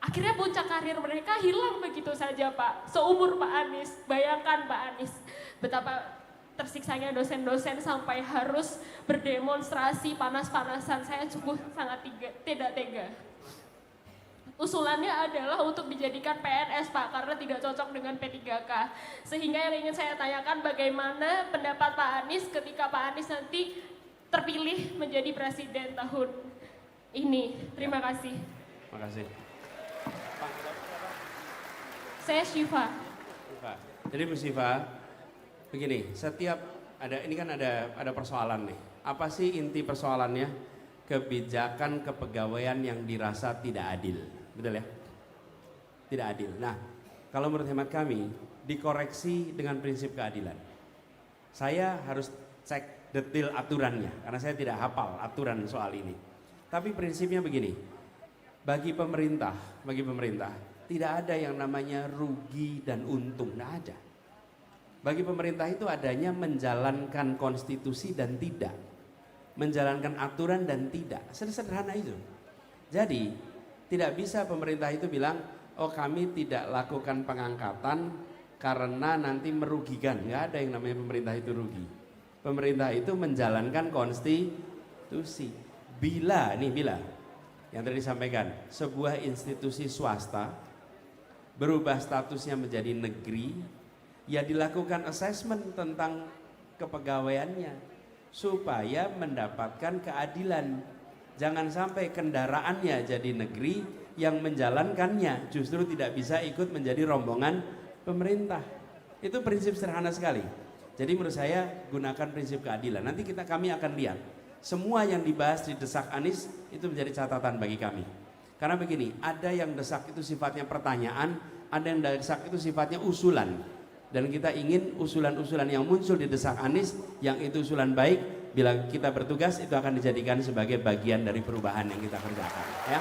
akhirnya puncak karir mereka hilang begitu saja Pak. Seumur Pak Anies, bayangkan Pak Anies betapa tersiksanya dosen-dosen sampai harus berdemonstrasi panas-panasan. Saya sungguh sangat tidak tega. Usulannya adalah untuk dijadikan PNS Pak, karena tidak cocok dengan P3K. Sehingga yang ingin saya tanyakan, bagaimana pendapat Pak Anies ketika Pak Anies nanti terpilih menjadi presiden tahun ini. Terima kasih. Terima kasih. Saya Syifa. Jadi Bu Syifa, begini, ini kan ada persoalan nih. Apa sih inti persoalannya? Kebijakan kepegawaian yang dirasa tidak adil. Betul ya? Tidak adil. Nah, kalau menurut hemat kami, dikoreksi dengan prinsip keadilan. Saya harus cek detail aturannya, karena saya tidak hafal aturan soal ini. Tapi prinsipnya begini, bagi pemerintah, tidak ada yang namanya rugi dan untung, tidak ada. Bagi pemerintah itu adanya menjalankan konstitusi dan tidak, menjalankan aturan dan tidak, sederhana itu. Jadi tidak bisa pemerintah itu bilang, oh kami tidak lakukan pengangkatan karena nanti merugikan. Nggak ada yang namanya pemerintah itu rugi. Pemerintah itu menjalankan konstitusi. Bila yang tadi disampaikan, sebuah institusi swasta berubah statusnya menjadi negeri, ya dilakukan assessment tentang kepegawaiannya supaya mendapatkan keadilan. Jangan sampai kendaraannya jadi negeri, yang menjalankannya justru tidak bisa ikut menjadi rombongan pemerintah. Itu prinsip sederhana sekali. Jadi menurut saya gunakan prinsip keadilan. Nanti kami akan lihat semua yang dibahas di desak Anies itu menjadi catatan bagi kami. Karena begini, ada yang desak itu sifatnya pertanyaan, ada yang desak itu sifatnya usulan. Dan kita ingin usulan-usulan yang muncul di desak Anies, yang itu usulan baik, bila kita bertugas itu akan dijadikan sebagai bagian dari perubahan yang kita kerjakan, ya.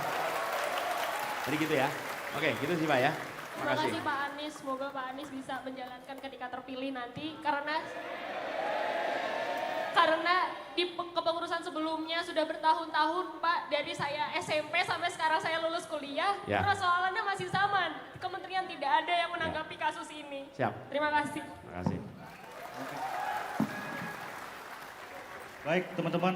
Jadi gitu ya. Oke, gitu sih Pak ya. Terima kasih Pak Anies, semoga Pak Anies bisa menjalankan ketika terpilih nanti, karena di kepengurusan sebelumnya sudah bertahun-tahun Pak, dari saya SMP sampai sekarang saya lulus kuliah, ya. Persoalannya masih sama, kementerian tidak ada yang menanggapi kasus ini. Siap. Terima kasih. Terima kasih. Baik teman-teman.